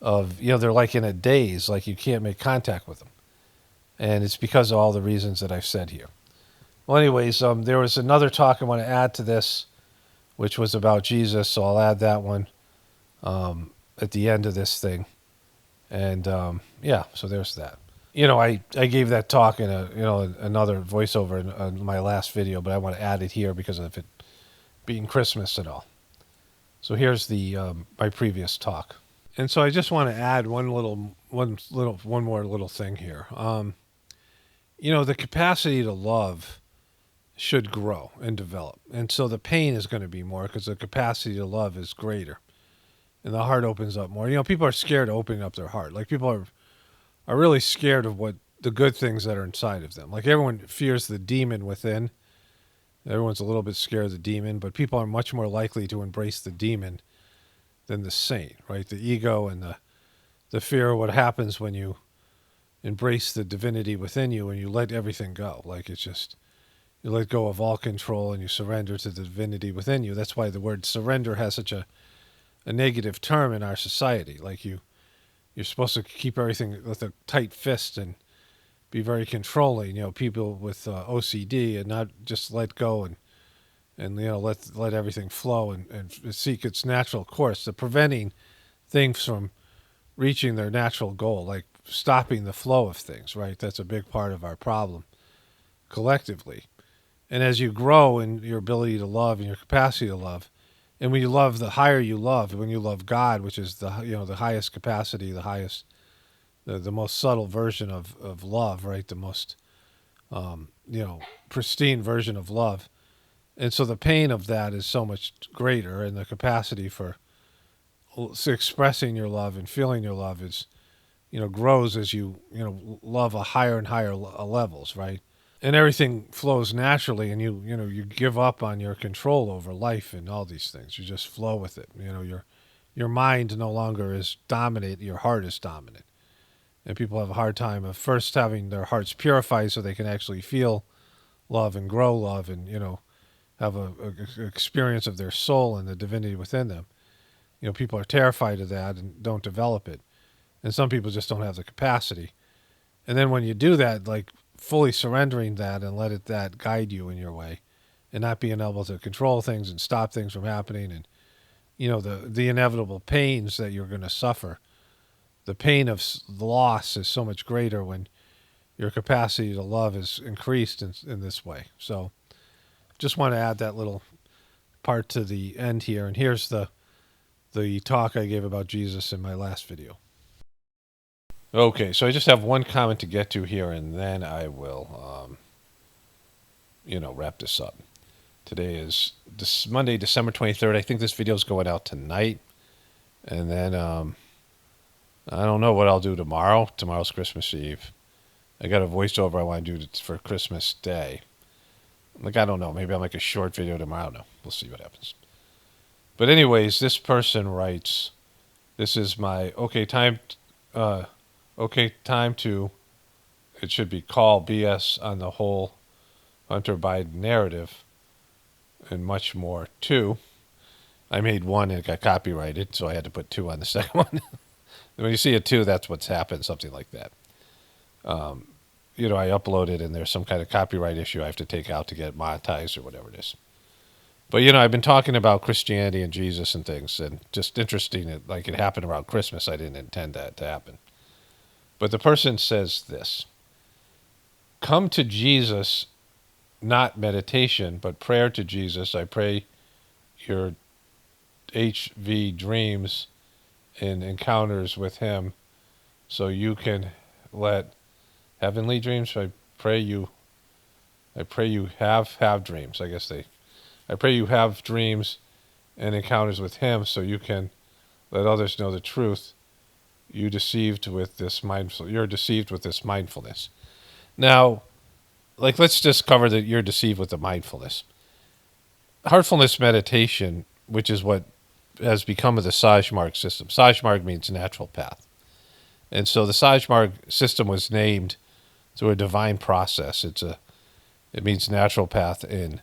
of, they're like in a daze, like you can't make contact with them. And it's because of all the reasons that I've said here. Well, anyways, there was another talk I want to add to this, which was about Jesus, so I'll add that one at the end of this thing. And so there's that. I gave that talk in another voiceover in my last video, but I want to add it here because of it being Christmas and all. So here's my previous talk. And so I just want to add one more little thing here. The capacity to love should grow and develop. And so the pain is going to be more because the capacity to love is greater. And the heart opens up more. People are scared of opening up their heart. Like people are really scared of what the good things that are inside of them. Like everyone fears the demon within. Everyone's a little bit scared of the demon, but people are much more likely to embrace the demon than the saint, right? The ego and the fear of what happens when you embrace the divinity within you and you let everything go. Like it's just, you let go of all control and you surrender to the divinity within you. That's why the word surrender has such a negative term in our society. Like you're supposed to keep everything with a tight fist and be very controlling. People with OCD, and not just let go and let everything flow and seek its natural course. The preventing things from reaching their natural goal, like stopping the flow of things. Right, that's a big part of our problem collectively. And as you grow in your ability to love and your capacity to love, and when you love, the higher you love, when you love God, which is the highest capacity, the highest, the most subtle version of love, right? The most pristine version of love. And so the pain of that is so much greater, and the capacity for expressing your love and feeling your love is, grows as you love a higher and higher levels, right? And everything flows naturally, and you give up on your control over life and all these things. You just flow with it. Your mind no longer is dominant. Your heart is dominant. And people have a hard time of first having their hearts purified so they can actually feel love and grow love and have a experience of their soul and the divinity within them. People are terrified of that and don't develop it. And some people just don't have the capacity. And then when you do that, like fully surrendering that and that guide you in your way, and not being able to control things and stop things from happening, and the inevitable pains that you're going to suffer. The pain of loss is so much greater when your capacity to love is increased in this way. So just want to add that little part to the end here. And here's the talk I gave about Jesus in my last video. Okay, so I just have one comment to get to here, and then I will, wrap this up. Today is Monday, December 23rd. I think this video is going out tonight. And then I don't know what I'll do tomorrow. Tomorrow's Christmas Eve. I got a voiceover I want to do for Christmas Day. Like, I don't know. Maybe I'll make a short video tomorrow. I don't know. We'll see what happens. But anyways, this person writes, this is my time to, it should be call BS on the whole Hunter Biden narrative and much more too. I made one and it got copyrighted, so I had to put 2 on the second one. When you see a 2, that's what's happened, something like that. I uploaded and there's some kind of copyright issue I have to take out to get it monetized or whatever it is. But, I've been talking about Christianity and Jesus and things, and just interesting, it happened around Christmas. I didn't intend that to happen. But the person says this: come to Jesus not meditation, but prayer to Jesus. I pray your HV dreams and encounters with Him so you can let heavenly dreams. Pray you I pray you have dreams. I pray you have dreams and encounters with Him so you can let others know the truth. You're deceived with this mindfulness. Now, like let's just cover that you're deceived with the mindfulness. Heartfulness meditation, which is what has become of the Sajmarg system. Sajmarg means natural path. And so the Sajmarg system was named through a divine process. It means natural path in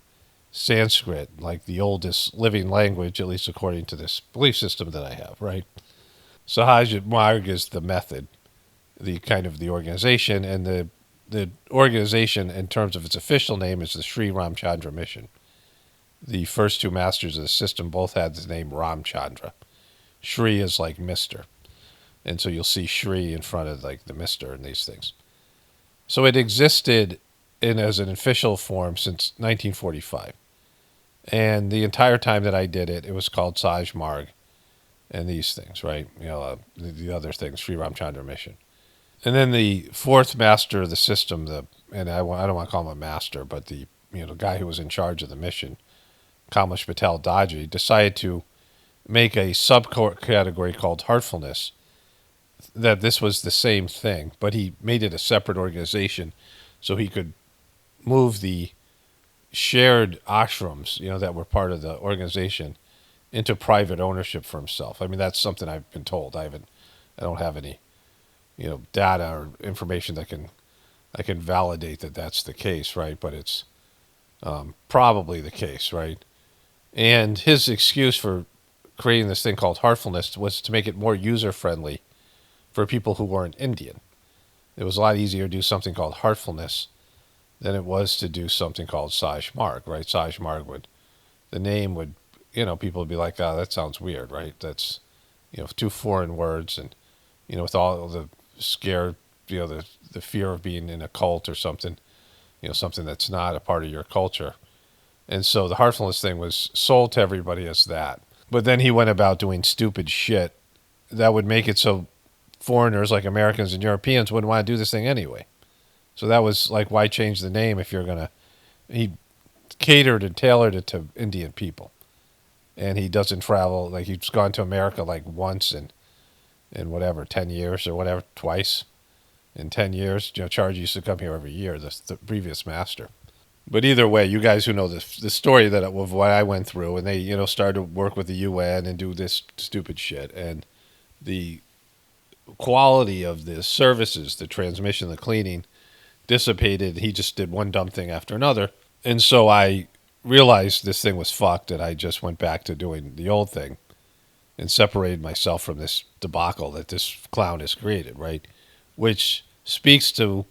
Sanskrit, like the oldest living language, at least according to this belief system that I have, right? Sahaj Marg is the method, the kind of the organization, and the organization, in terms of its official name, is the Sri Ramchandra Mission. The first two masters of the system both had the name Ramchandra. Sri is like Mister, and so you'll see Sri in front of like the Mister and these things. So it existed in as an official form since 1945. And the entire time that I did it, it was called Saj Marg and these things, right? The other things, Sri Ramchandra Mission. And then the fourth master of the system, I don't want to call him a master, but the guy who was in charge of the mission, Kamlesh Patel Daji, decided to make a subcategory called heartfulness. That this was the same thing, but he made it a separate organization so he could move the shared ashrams, that were part of the organization, into private ownership for himself. I mean, that's something I've been told. I don't have any, data or information that I can validate that that's the case, right? But it's probably the case, right? And his excuse for creating this thing called heartfulness was to make it more user friendly for people who weren't Indian. It was a lot easier to do something called heartfulness than it was to do something called Saj Marg, right? Saj Marg the name would, people would be like, oh, that sounds weird, right? That's, two foreign words, and, with all the scare, the fear of being in a cult or something, something that's not a part of your culture. And so the heartfulness thing was sold to everybody as that. But then he went about doing stupid shit that would make it so foreigners like Americans and Europeans wouldn't want to do this thing anyway. So that was like, why change the name if you're going to... He catered and tailored it to Indian people. And he doesn't travel, like he's gone to America like once in whatever, 10 years or whatever, twice in 10 years. Charge used to come here every year, the previous master. But either way, you guys who know the story of what I went through, and they, started to work with the UN and do this stupid shit. And the quality of the services, the transmission, the cleaning, dissipated. He just did one dumb thing after another. And so I realized this thing was fucked, and I just went back to doing the old thing and separated myself from this debacle that this clown has created, right? Which speaks to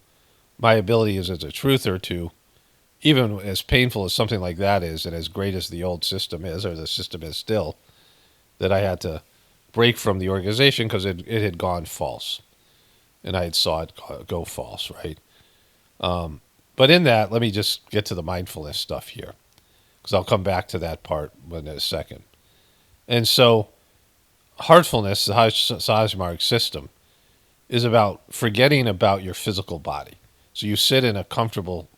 my ability as a truther to, even as painful as something like that is, and as great as the old system is, or the system is still, that I had to break from the organization because it had gone false. And I had saw it go false, right? But in that, let me just get to the mindfulness stuff here, because I'll come back to that part in a second. And so, heartfulness, the Sajmarg system, is about forgetting about your physical body. So you sit in a comfortable,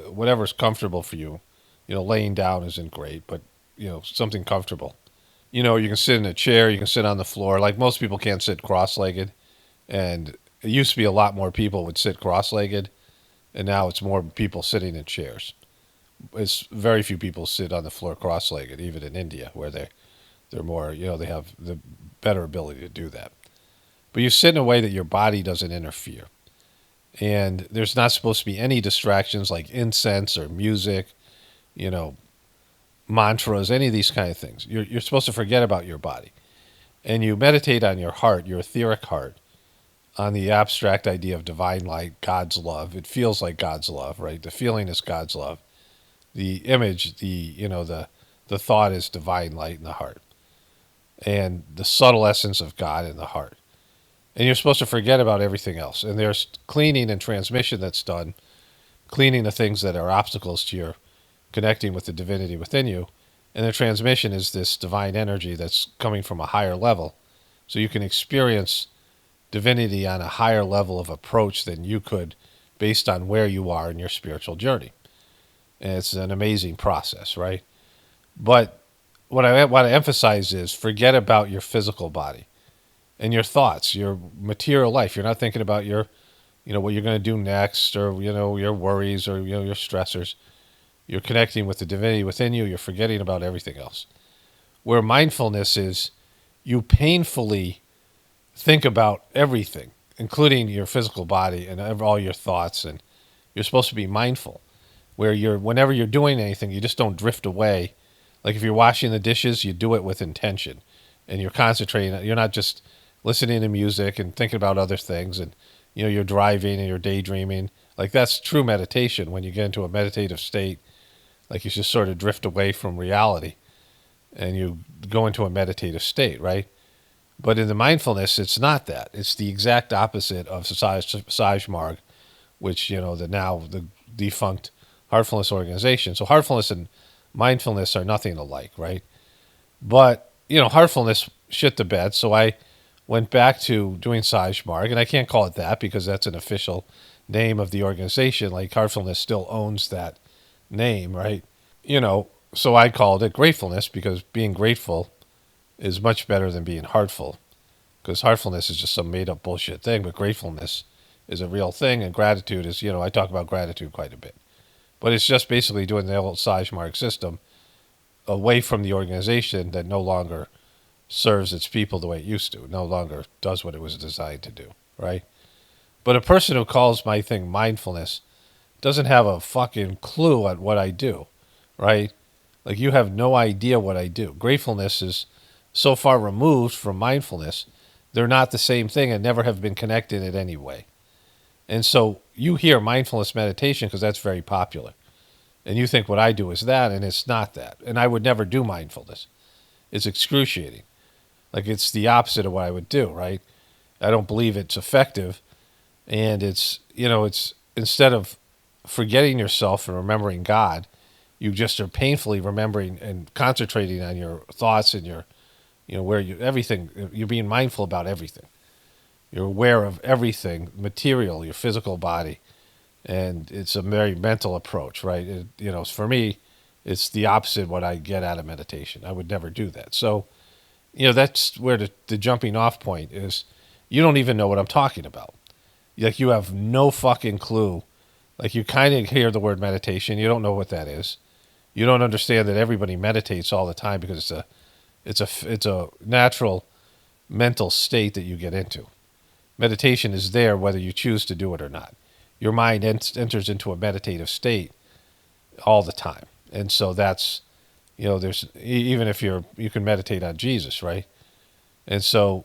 whatever's comfortable for you. Laying down isn't great, but, something comfortable. You can sit in a chair, you can sit on the floor. Like most people can't sit cross-legged. And it used to be a lot more people would sit cross-legged. And now it's more people sitting in chairs. It's very few people sit on the floor cross-legged, even in India, where they're more, they have the better ability to do that. But you sit in a way that your body doesn't interfere. And there's not supposed to be any distractions like incense or music, mantras, any of these kind of things. You're supposed to forget about your body. And you meditate on your heart, your etheric heart, on the abstract idea of divine light, God's love. It feels like God's love, right? The feeling is God's love. The image, the thought is divine light in the heart. And the subtle essence of God in the heart. And you're supposed to forget about everything else. And there's cleaning and transmission that's done. cleaning the things that are obstacles to your connecting with the divinity within you. And the transmission is this divine energy that's coming from a higher level. So you can experience divinity on a higher level of approach than you could based on where you are in your spiritual journey. And it's an amazing process, right? But what I want to emphasize is forget about your physical body and your thoughts, your material life. You're not thinking about your, what you're going to do next, or, your worries, or, your stressors. You're connecting with the divinity within you. You're forgetting about everything else. Where mindfulness is, you painfully think about everything, including your physical body and all your thoughts. And you're supposed to be mindful, where whenever you're doing anything, you just don't drift away. Like if you're washing the dishes, you do it with intention, and you're concentrating. You're not just listening to music and thinking about other things, and you're driving and you're daydreaming. Like that's true meditation. When you get into a meditative state, like you just sort of drift away from reality, and you go into a meditative state, right? But in the mindfulness, it's not that. It's the exact opposite of Saj Marg, which the defunct Heartfulness organization. So Heartfulness and mindfulness are nothing alike, right? But Heartfulness shit the bed, so I went back to doing Saj Marg, and I can't call it that because that's an official name of the organization. Like Heartfulness still owns that name, right? So I called it Gratefullness because being grateful is much better than being heartful, because heartfulness is just some made up bullshit thing, but gratefulness is a real thing, and gratitude is, I talk about gratitude quite a bit. But it's just basically doing the old Saj Marg system away from the organization that no longer serves its people the way it used to, no longer does what it was designed to do, right? But a person who calls my thing mindfulness doesn't have a fucking clue at what I do, right? Like you have no idea what I do. Gratefulness is so far removed from mindfulness, they're not the same thing and never have been connected in any way. And so you hear mindfulness meditation because that's very popular. And you think what I do is that, and it's not that. And I would never do mindfulness. It's excruciating. Like it's the opposite of what I would do, right? I don't believe it's effective. And it's instead of forgetting yourself and remembering God, you just are painfully remembering and concentrating on your thoughts and your, everything. You're being mindful about everything. You're aware of everything, material, your physical body. And it's a very mental approach, right? For me, it's the opposite of what I get out of meditation. I would never do that. So, that's where the jumping off point is. You don't even know what I'm talking about. Like you have no fucking clue. Like you kind of hear the word meditation. You don't know what that is. You don't understand that everybody meditates all the time because it's a natural mental state that you get into. Meditation is there whether you choose to do it or not. Your mind enters into a meditative state all the time. And so that's, there's, even if you can meditate on Jesus, right? And so,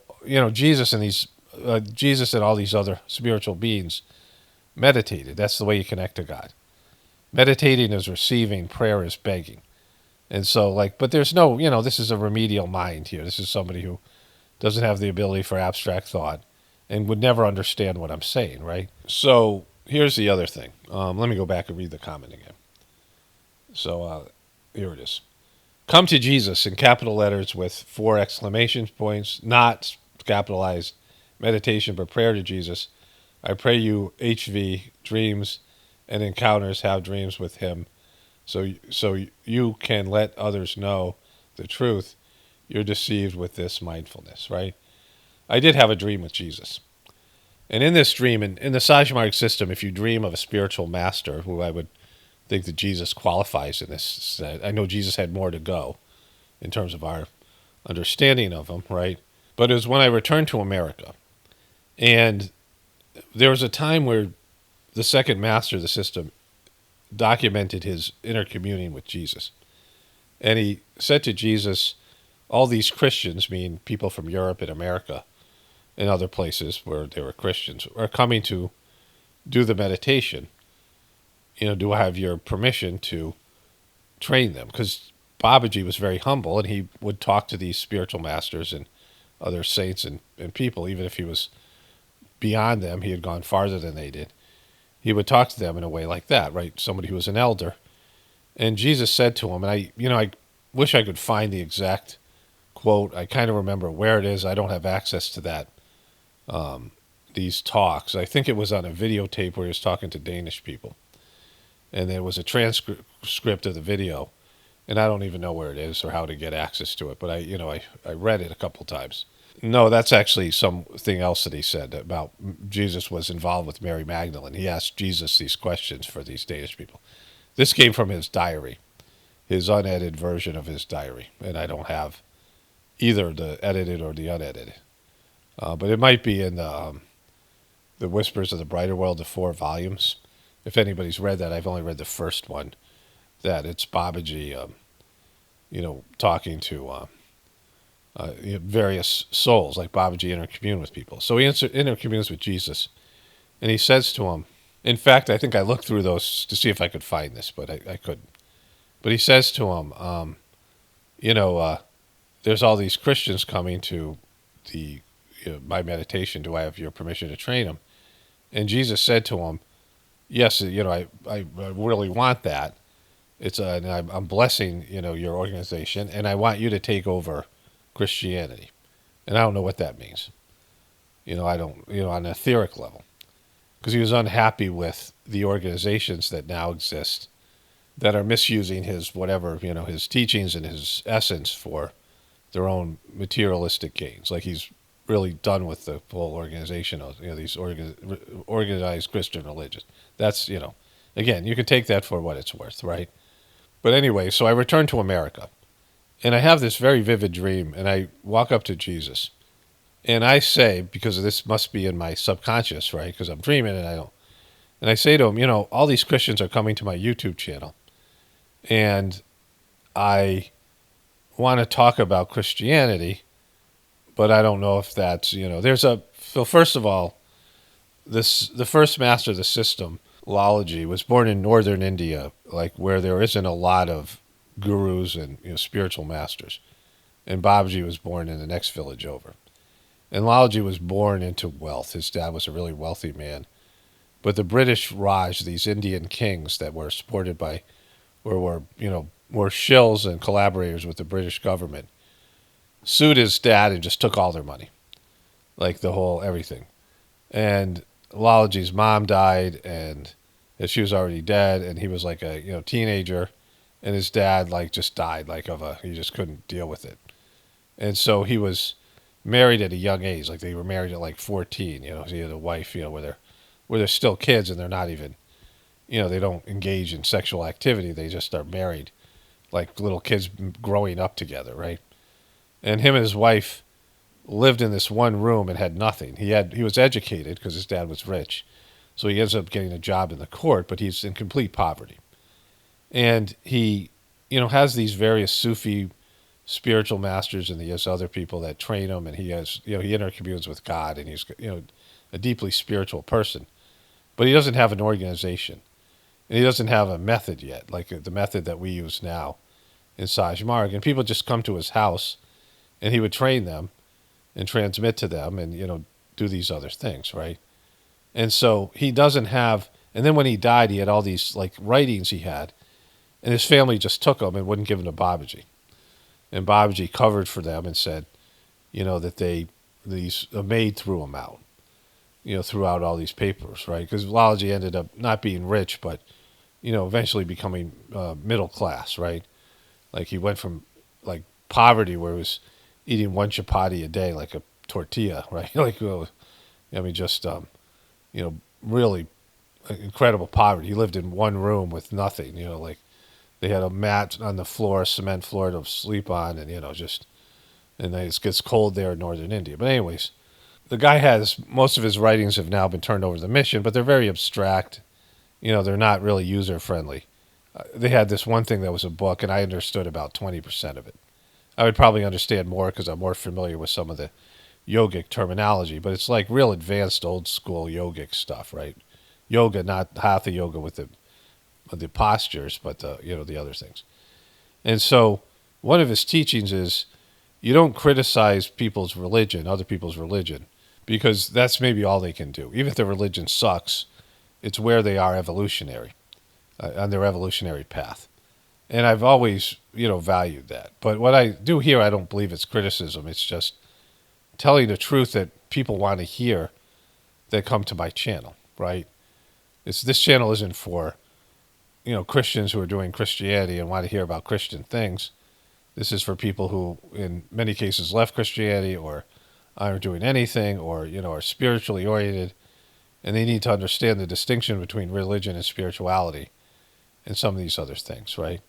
Jesus and all these other spiritual beings meditated. That's the way you connect to God. Meditating is receiving, prayer is begging. And so but there's no, this is a remedial mind here. This is somebody who doesn't have the ability for abstract thought and would never understand what I'm saying, right? So here's the other thing. Let me go back and read the comment again. So here it is. Come to Jesus in capital letters with 4 exclamation points, not capitalized meditation, but prayer to Jesus. I pray you HV dreams and encounters have dreams with him. So you can let others know the truth. You're deceived with this mindfulness, right? I did have a dream with Jesus. And in this dream, in the Saj Marg system, if you dream of a spiritual master, who I would think that Jesus qualifies in this, I know Jesus had more to go in terms of our understanding of him, right? But it was when I returned to America. And there was a time where the second master of the system documented his inner communing with Jesus. And he said to Jesus, all these Christians, meaning people from Europe and America and other places where there were Christians, are coming to do the meditation. Do I have your permission to train them? Because Babaji was very humble, and he would talk to these spiritual masters and other saints and people, even if he was beyond them, he had gone farther than they did. he would talk to them in a way like that, right? Somebody who was an elder. And Jesus said to him, and I wish I could find the exact quote. I kind of remember where it is. I don't have access to that. These talks. I think it was on a videotape where he was talking to Danish people, and there was a transcript of the video, and I don't even know where it is or how to get access to it. But I read it a couple times. No, that's actually something else that he said about Jesus was involved with Mary Magdalene. He asked Jesus these questions for these Danish people. This came from his diary, his unedited version of his diary, and I don't have either the edited or the unedited. But it might be in the Whispers of the Brighter World, the 4 volumes. If anybody's read that, I've only read the first one. That it's Babaji, talking to various souls, like Babaji intercommune with people. So he intercommunes with Jesus, and he says to him, in fact, I think I looked through those to see if I could find this, but I couldn't. But he says to him, there's all these Christians coming to the my meditation. Do I have your permission to train them? And Jesus said to him, yes, I really want that. And I'm blessing, your organization, and I want you to take over Christianity. And I don't know what that means. I don't, on an etheric level. Because he was unhappy with the organizations that now exist that are misusing his whatever, his teachings and his essence for their own materialistic gains. Like he's really done with the whole organization of these organized Christian religions. That's again, you can take that for what it's worth, right? But anyway, so I return to America, and I have this very vivid dream, and I walk up to Jesus, and I say, because this must be in my subconscious, right? Because I'm dreaming, and I don't. And I say to him, all these Christians are coming to my YouTube channel, and I want to talk about Christianity, but I don't know if that's, so first of all, the first master of the system, Lalaji, was born in northern India, like where there isn't a lot of gurus and spiritual masters. And Babaji was born in the next village over. And Lalaji was born into wealth. His dad was a really wealthy man. But the British Raj, these Indian kings that were supported by, or were shills and collaborators with the British government, sued his dad and just took all their money. Like the whole everything. And Lalaji's mom died, and she was already dead, and he was like a teenager, and his dad just died he just couldn't deal with it. And so he was married at a young age, like they were married at 14, he had a wife, where they're still kids and they're not even, they don't engage in sexual activity, they just are married like little kids growing up together, right? And him and his wife lived in this one room and had nothing. He was educated because his dad was rich, so he ends up getting a job in the court, but he's in complete poverty. And he, has these various Sufi spiritual masters, and he has other people that train him, and he has, he intercommunes with God, and he's, a deeply spiritual person. But he doesn't have an organization, and he doesn't have a method yet, like the method that we use now in Saj Marg. And people just come to his house, and he would train them and transmit to them and, do these other things, right? And so he doesn't have, and then when he died, he had all these writings he had, and his family just took them and wouldn't give them to Babaji. And Babaji covered for them and said, that a maid threw them out, threw out all these papers, right? Because Lalaji ended up not being rich, but, eventually becoming middle class, right? Like he went from poverty where he was eating one chapati a day, like a tortilla, right? Just, really incredible poverty. He lived in one room with nothing, they had a mat on the floor, a cement floor to sleep on, and, and it gets cold there in northern India. But anyways, the guy most of his writings have now been turned over to the mission, but they're very abstract. They're not really user-friendly. They had this one thing that was a book, and I understood about 20% of it. I would probably understand more because I'm more familiar with some of the yogic terminology, but it's like real advanced old-school yogic stuff, right? Yoga, not hatha yoga with the postures, but the other things. And so one of his teachings is you don't criticize people's religion, other people's religion, because that's maybe all they can do. Even if their religion sucks, It's where they are evolutionary, on their evolutionary path. And I've always, valued that. But what I do here, I don't believe it's criticism. It's just telling the truth that people want to hear that come to my channel, right? This channel isn't for, Christians who are doing Christianity and want to hear about Christian things. This is for people who, in many cases, left Christianity or aren't doing anything or, are spiritually oriented, and they need to understand the distinction between religion and spirituality and some of these other things, right?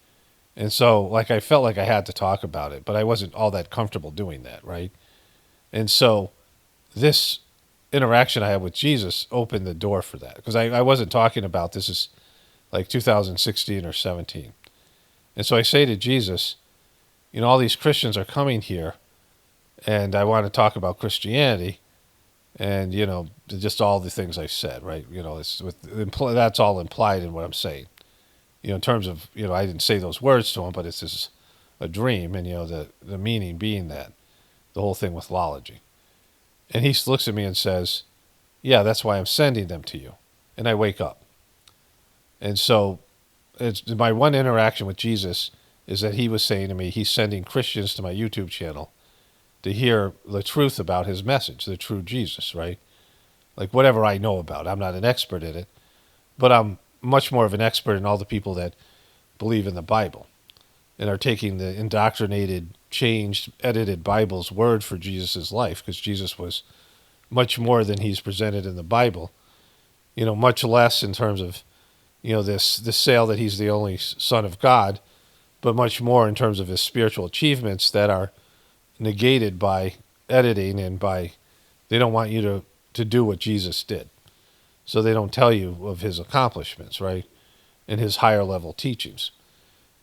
And so, like, I felt like I had to talk about it, but I wasn't all that comfortable doing that, right? And so, this interaction I had with Jesus opened the door for that, because I wasn't talking about this is like 2016 or 17. And so I say to Jesus, all these Christians are coming here, and I want to talk about Christianity, and just all the things I said, right? That's all implied in what I'm saying. In terms of I didn't say those words to him, but it's just a dream, and the meaning being that the whole thing with lology. And he looks at me and says, "Yeah, that's why I'm sending them to you." And I wake up, and so it's my one interaction with Jesus is that he was saying to me, he's sending Christians to my YouTube channel to hear the truth about his message, the true Jesus, right? Like whatever I know about. I'm not an expert in it, but I'm much more of an expert in all the people that believe in the Bible and are taking the indoctrinated, changed, edited Bible's word for Jesus' life, because Jesus was much more than he's presented in the Bible. Much less in terms of, this sale that he's the only Son of God, but much more in terms of his spiritual achievements that are negated by editing and by, they don't want you to do what Jesus did. So they don't tell you of his accomplishments, right? And his higher level teachings.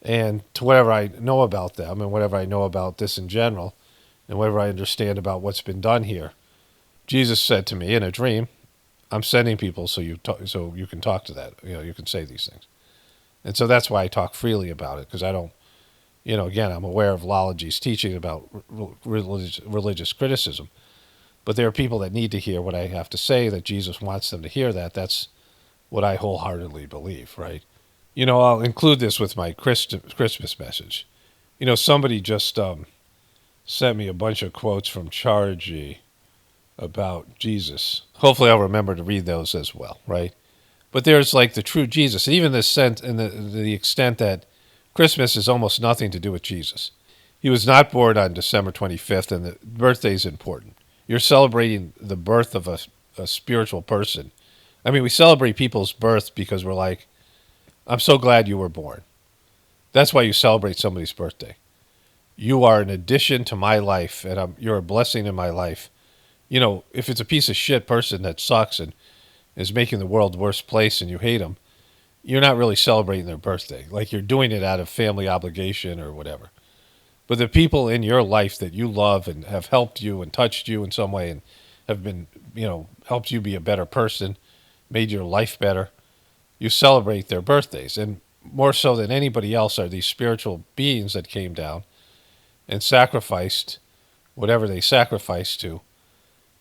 And to whatever I know about them and whatever I know about this in general and whatever I understand about what's been done here, Jesus said to me in a dream, I'm sending people so you can talk to that. You can say these things. And so that's why I talk freely about it, because I don't, again, I'm aware of Lology's teaching about religious criticism. But there are people that need to hear what I have to say, that Jesus wants them to hear that. That's what I wholeheartedly believe, right? I'll include this with my Christmas message. Somebody just sent me a bunch of quotes from Chargy about Jesus. Hopefully I'll remember to read those as well, right? But there's like the true Jesus, and even the sense and the extent that Christmas is almost nothing to do with Jesus. He was not born on December 25th, and the birthday is important. You're celebrating the birth of a spiritual person. I mean, we celebrate people's birth because we're like, I'm so glad you were born. That's why you celebrate somebody's birthday. You are an addition to my life, and you're a blessing in my life. If it's a piece of shit person that sucks and is making the world a worse place and you hate them, you're not really celebrating their birthday. Like you're doing it out of family obligation or whatever. But the people in your life that you love and have helped you and touched you in some way and have been, helped you be a better person, made your life better, you celebrate their birthdays. And more so than anybody else are these spiritual beings that came down and sacrificed whatever they sacrificed to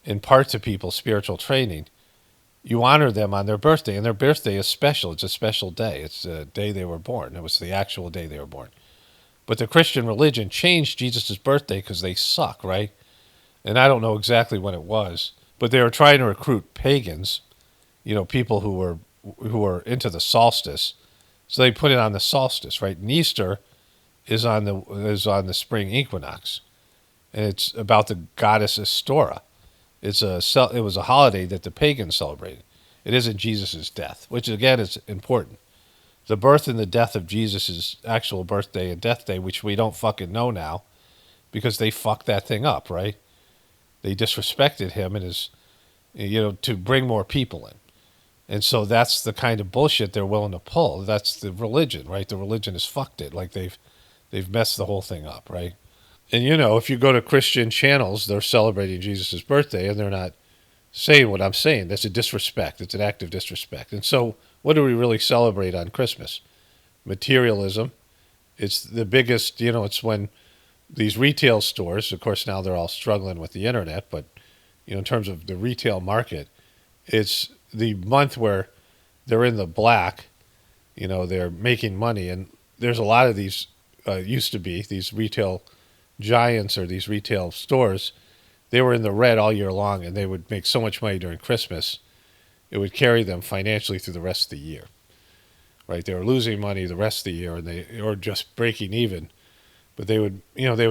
impart to people spiritual training. You honor them on their birthday, and their birthday is special. It's a special day. It's the day they were born. It was the actual day they were born. But the Christian religion changed Jesus' birthday because they suck, right? And I don't know exactly when it was, but they were trying to recruit pagans, people who were into the solstice. So they put it on the solstice, right? And Easter is on the spring equinox, and it's about the goddess Astora. It was a holiday that the pagans celebrated. It isn't Jesus' death, which again is important. The birth and the death of Jesus' actual birthday and death day, which we don't fucking know now, because they fucked that thing up, right? They disrespected him and his, to bring more people in. And so that's the kind of bullshit they're willing to pull. That's the religion, right? The religion has fucked it. Like they've messed the whole thing up, right? And if you go to Christian channels, they're celebrating Jesus' birthday and they're not saying what I'm saying. That's a disrespect. It's an act of disrespect. And so what do we really celebrate on Christmas? Materialism. It's the biggest, it's when these retail stores, of course now they're all struggling with the internet, but in terms of the retail market, it's the month where they're in the black. They're making money, and there's a lot of these used to be these retail giants or these retail stores. They were in the red all year long, and they would make so much money during Christmas, it would carry them financially through the rest of the year. Right? They were losing money the rest of the year, and they or just breaking even. But they would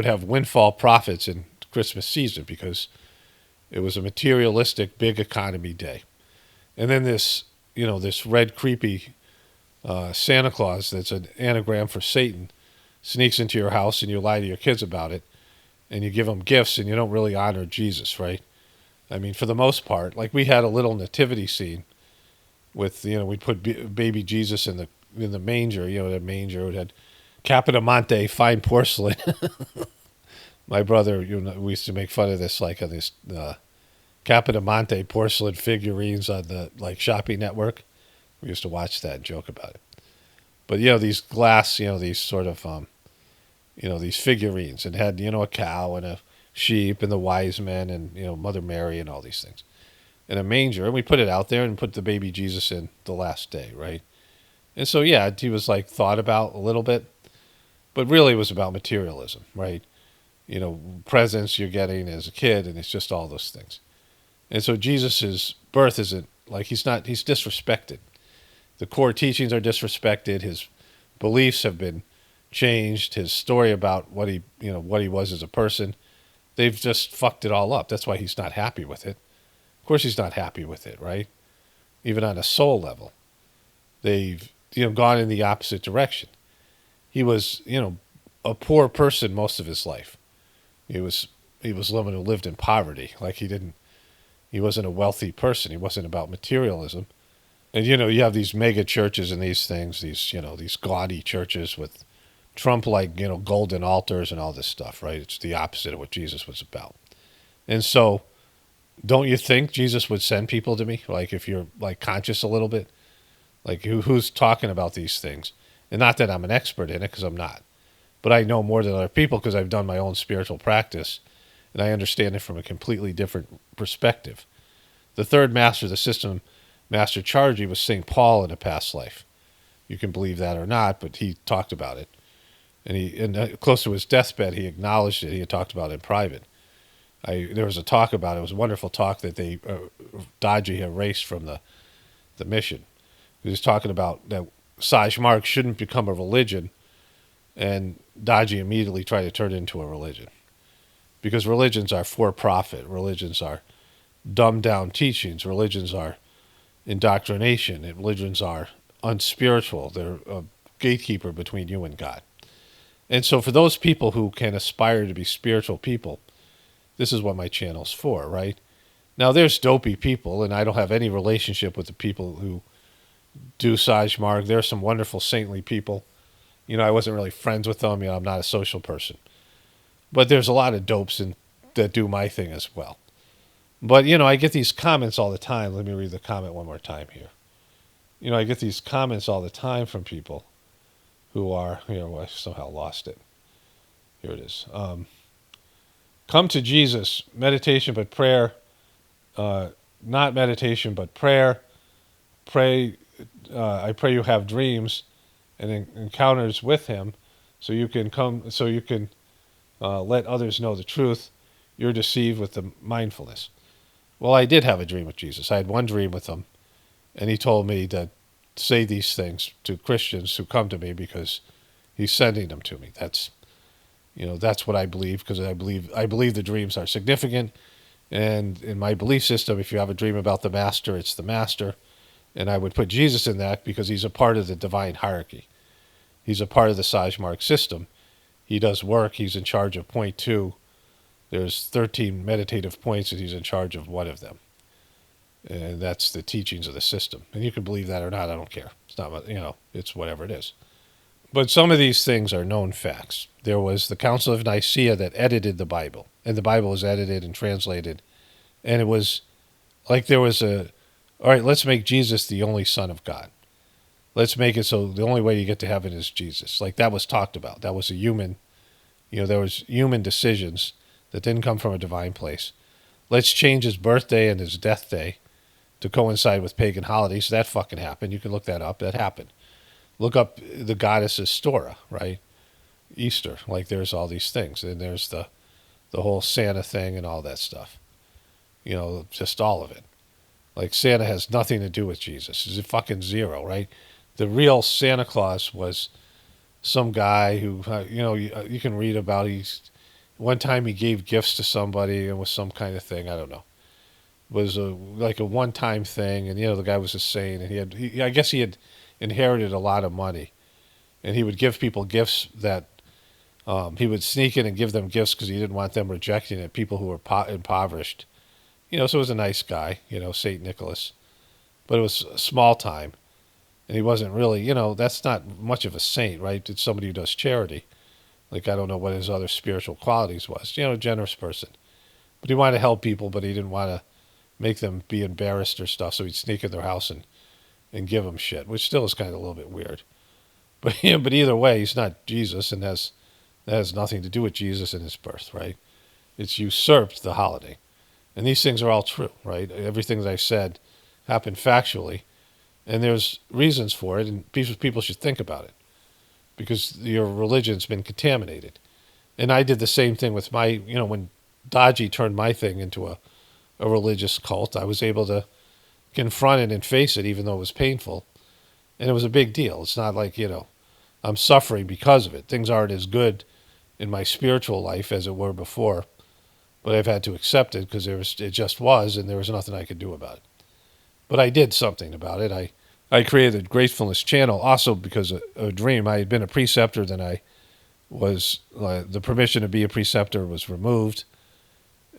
have windfall profits in Christmas season because it was a materialistic big economy day. And then this red creepy Santa Claus that's an anagram for Satan sneaks into your house, and you lie to your kids about it, and you give them gifts, and you don't really honor Jesus, right? I mean, for the most part, like we had a little nativity scene with, we'd put baby Jesus in the manger. The manger it had Capodimonte fine porcelain. My brother, we used to make fun of this, like on this Capodimonte porcelain figurines on the shopping network. We used to watch that and joke about it. But these glass, these sort of these figurines, and had a cow and a sheep and the wise men and Mother Mary and all these things, and a manger, and we put it out there and put the baby Jesus in the last day, right? And so he was thought about a little bit, but really it was about materialism, right? Presents you're getting as a kid, and it's just all those things. And so Jesus's birth isn't he's disrespected. The core teachings are disrespected. His beliefs have been changed. His story about what he was as a person, they've just fucked it all up. That's why he's not happy with it. Of course he's not happy with it, right? Even on a soul level. They've gone in the opposite direction. He was, a poor person most of his life. He was lived in poverty. He wasn't a wealthy person. He wasn't about materialism. And you have these mega churches and these things, these gaudy churches with Trump golden altars and all this stuff, right? It's the opposite of what Jesus was about. And so don't you think Jesus would send people to me? If you're conscious a little bit, who's talking about these things? And not that I'm an expert in it, because I'm not. But I know more than other people because I've done my own spiritual practice, and I understand it from a completely different perspective. The third master of the system, Master Chargy, was St. Paul in a past life. You can believe that or not, but he talked about it. And close to his deathbed, he acknowledged it. He had talked about it in private. There was a talk about it. It was a wonderful talk that they Dodgy erased from the mission. He was talking about that Saj Mark shouldn't become a religion, and Dodgy immediately tried to turn it into a religion. Because religions are for profit. Religions are dumbed down teachings. Religions are indoctrination. And religions are unspiritual. They're a gatekeeper between you and God. And so for those people who can aspire to be spiritual people, this is what my channel's for, right? Now, there's dopey people, and I don't have any relationship with the people who do Saj Marg. There are some wonderful saintly people. I wasn't really friends with them. I'm not a social person. But there's a lot of dopes that do my thing as well. But, I get these comments all the time. Let me read the comment one more time here. I get these comments all the time from people who are, I somehow lost it. Here it is. Come to Jesus, meditation but prayer, not meditation but prayer. Pray. I pray you have dreams and encounters with him, so you can let others know the truth. You're deceived with the mindfulness. Well, I did have a dream with Jesus. I had one dream with him, and he told me to say these things to Christians who come to me because he's sending them to me. That's what I believe, because I believe the dreams are significant. And in my belief system, if you have a dream about the master, it's the master. And I would put Jesus in that because he's a part of the divine hierarchy. He's a part of the Saj Mark system. He does work. He's in charge of point 2. There's 13 meditative points, and he's in charge of one of them. And that's the teachings of the system. And you can believe that or not. I don't care. It's not, it's whatever it is. But some of these things are known facts. There was the Council of Nicaea that edited the Bible. And the Bible was edited and translated. And it was there was all right, let's make Jesus the only Son of God. Let's make it so the only way you get to heaven is Jesus. That was talked about. That was a human, there was human decisions that didn't come from a divine place. Let's change his birthday and his death day to coincide with pagan holidays. That fucking happened. You can look that up. That happened. Look up the goddess's Stora, right? Easter. Like there's all these things, and there's the whole Santa thing and all that stuff. Just all of it. Like Santa has nothing to do with Jesus. It's a fucking zero, right? The real Santa Claus was some guy who, you can read about. One time he gave gifts to somebody and was some kind of thing. I don't know. It was like a one-time thing, and the guy was a saint, and I guess he had inherited a lot of money, and he would give people gifts that he would sneak in and give them gifts because he didn't want them rejecting it. People who were impoverished, so it was a nice guy, Saint Nicholas, but it was small time, and he wasn't really, that's not much of a saint, right? It's somebody who does charity. Like I don't know what his other spiritual qualities was, a generous person, but he wanted to help people, but he didn't want to make them be embarrassed or stuff, so he'd sneak in their house and give them shit, which still is kind of a little bit weird. But but either way, he's not Jesus, and that has nothing to do with Jesus and his birth, right? It's usurped the holiday. And these things are all true, right? Everything that I said happened factually, and there's reasons for it, and people should think about it, because your religion's been contaminated. And I did the same thing with my, when Dodgy turned my thing into a religious cult, I was able to confront it and face it, even though it was painful. And it was a big deal. It's not like, I'm suffering because of it. Things aren't as good in my spiritual life as it were before, but I've had to accept it because it just was, and there was nothing I could do about it. But I did something about it. I created a Gratefullness channel also because of a dream. I had been a preceptor, then I was, the permission to be a preceptor was removed.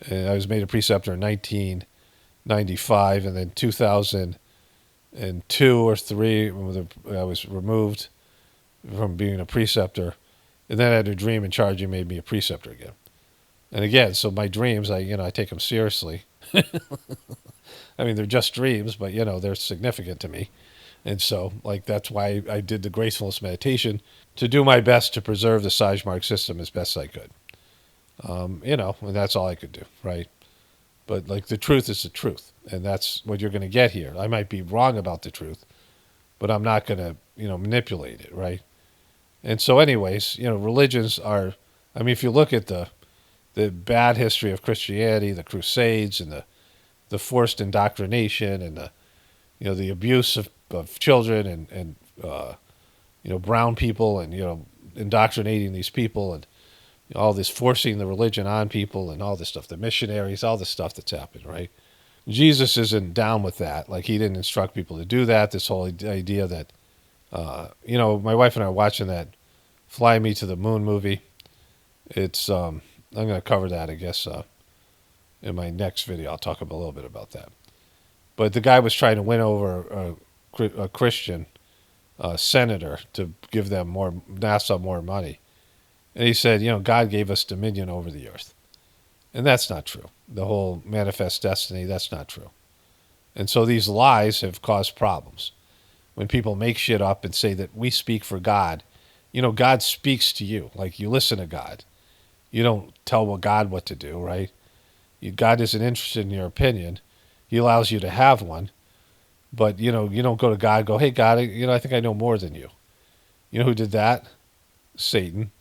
And I was made a preceptor in 1995, and then 2002 or 3, I was removed from being a preceptor. And then I had a dream in charge and made me a preceptor again. And again, so my dreams, I take them seriously. I mean, they're just dreams, but, they're significant to me. And so, that's why I did the gracefulness meditation, to do my best to preserve the Sajmark system as best I could. And that's all I could do, right? But, the truth is the truth, and that's what you're going to get here. I might be wrong about the truth, but I'm not going to, manipulate it, right? And so anyways, religions are, if you look at the bad history of Christianity, the Crusades, and the forced indoctrination, and the abuse of children, and brown people, and, indoctrinating these people, and all this forcing the religion on people, and all this stuff, the missionaries, all this stuff that's happened, right? Jesus isn't down with that. He didn't instruct people to do that. This whole idea that, my wife and I are watching that Fly Me to the Moon movie. It's, I'm going to cover that, I guess, in my next video. I'll talk a little bit about that. But the guy was trying to win over a Christian senator to give them NASA more money. And he said, God gave us dominion over the earth. And that's not true. The whole manifest destiny, that's not true. And so these lies have caused problems. When people make shit up and say that we speak for God, God speaks to you. You listen to God. You don't tell God what to do, right? God isn't interested in your opinion. He allows you to have one. But, you don't go to God and go, hey, God, I think I know more than you. You know who did that? Satan.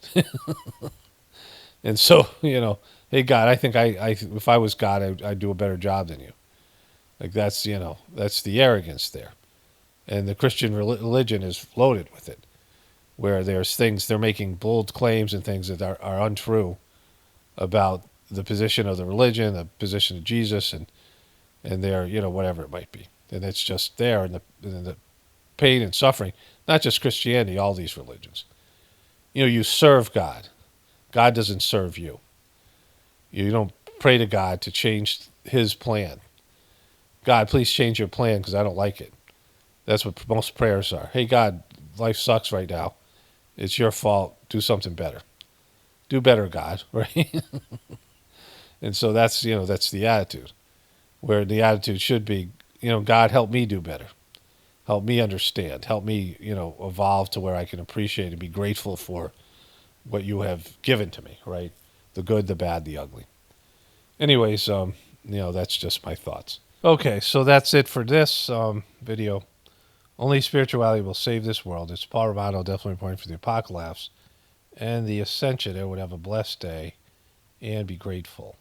And so, hey, God, I think if I was God, I'd do a better job than you. That's the arrogance there. And the Christian religion is loaded with it, where there's things, they're making bold claims and things that are untrue about the position of the religion, the position of Jesus, and their, whatever it might be. And it's just there in the pain and suffering, not just Christianity, all these religions. You serve God. God doesn't serve you. You don't pray to God to change his plan. God, please change your plan because I don't like it. That's what most prayers are. Hey, God, life sucks right now. It's your fault. Do something better. Do better, God, right? And so that's the attitude, where the attitude should be, God, help me do better. Help me understand. Help me, evolve to where I can appreciate and be grateful for what you have given to me, right? The good, the bad, the ugly. Anyways, that's just my thoughts. Okay, so that's it for this video. Only spirituality will save this world. It's Paul Romano, definitely pointing for the apocalypse and the ascension. I would have a blessed day and be grateful.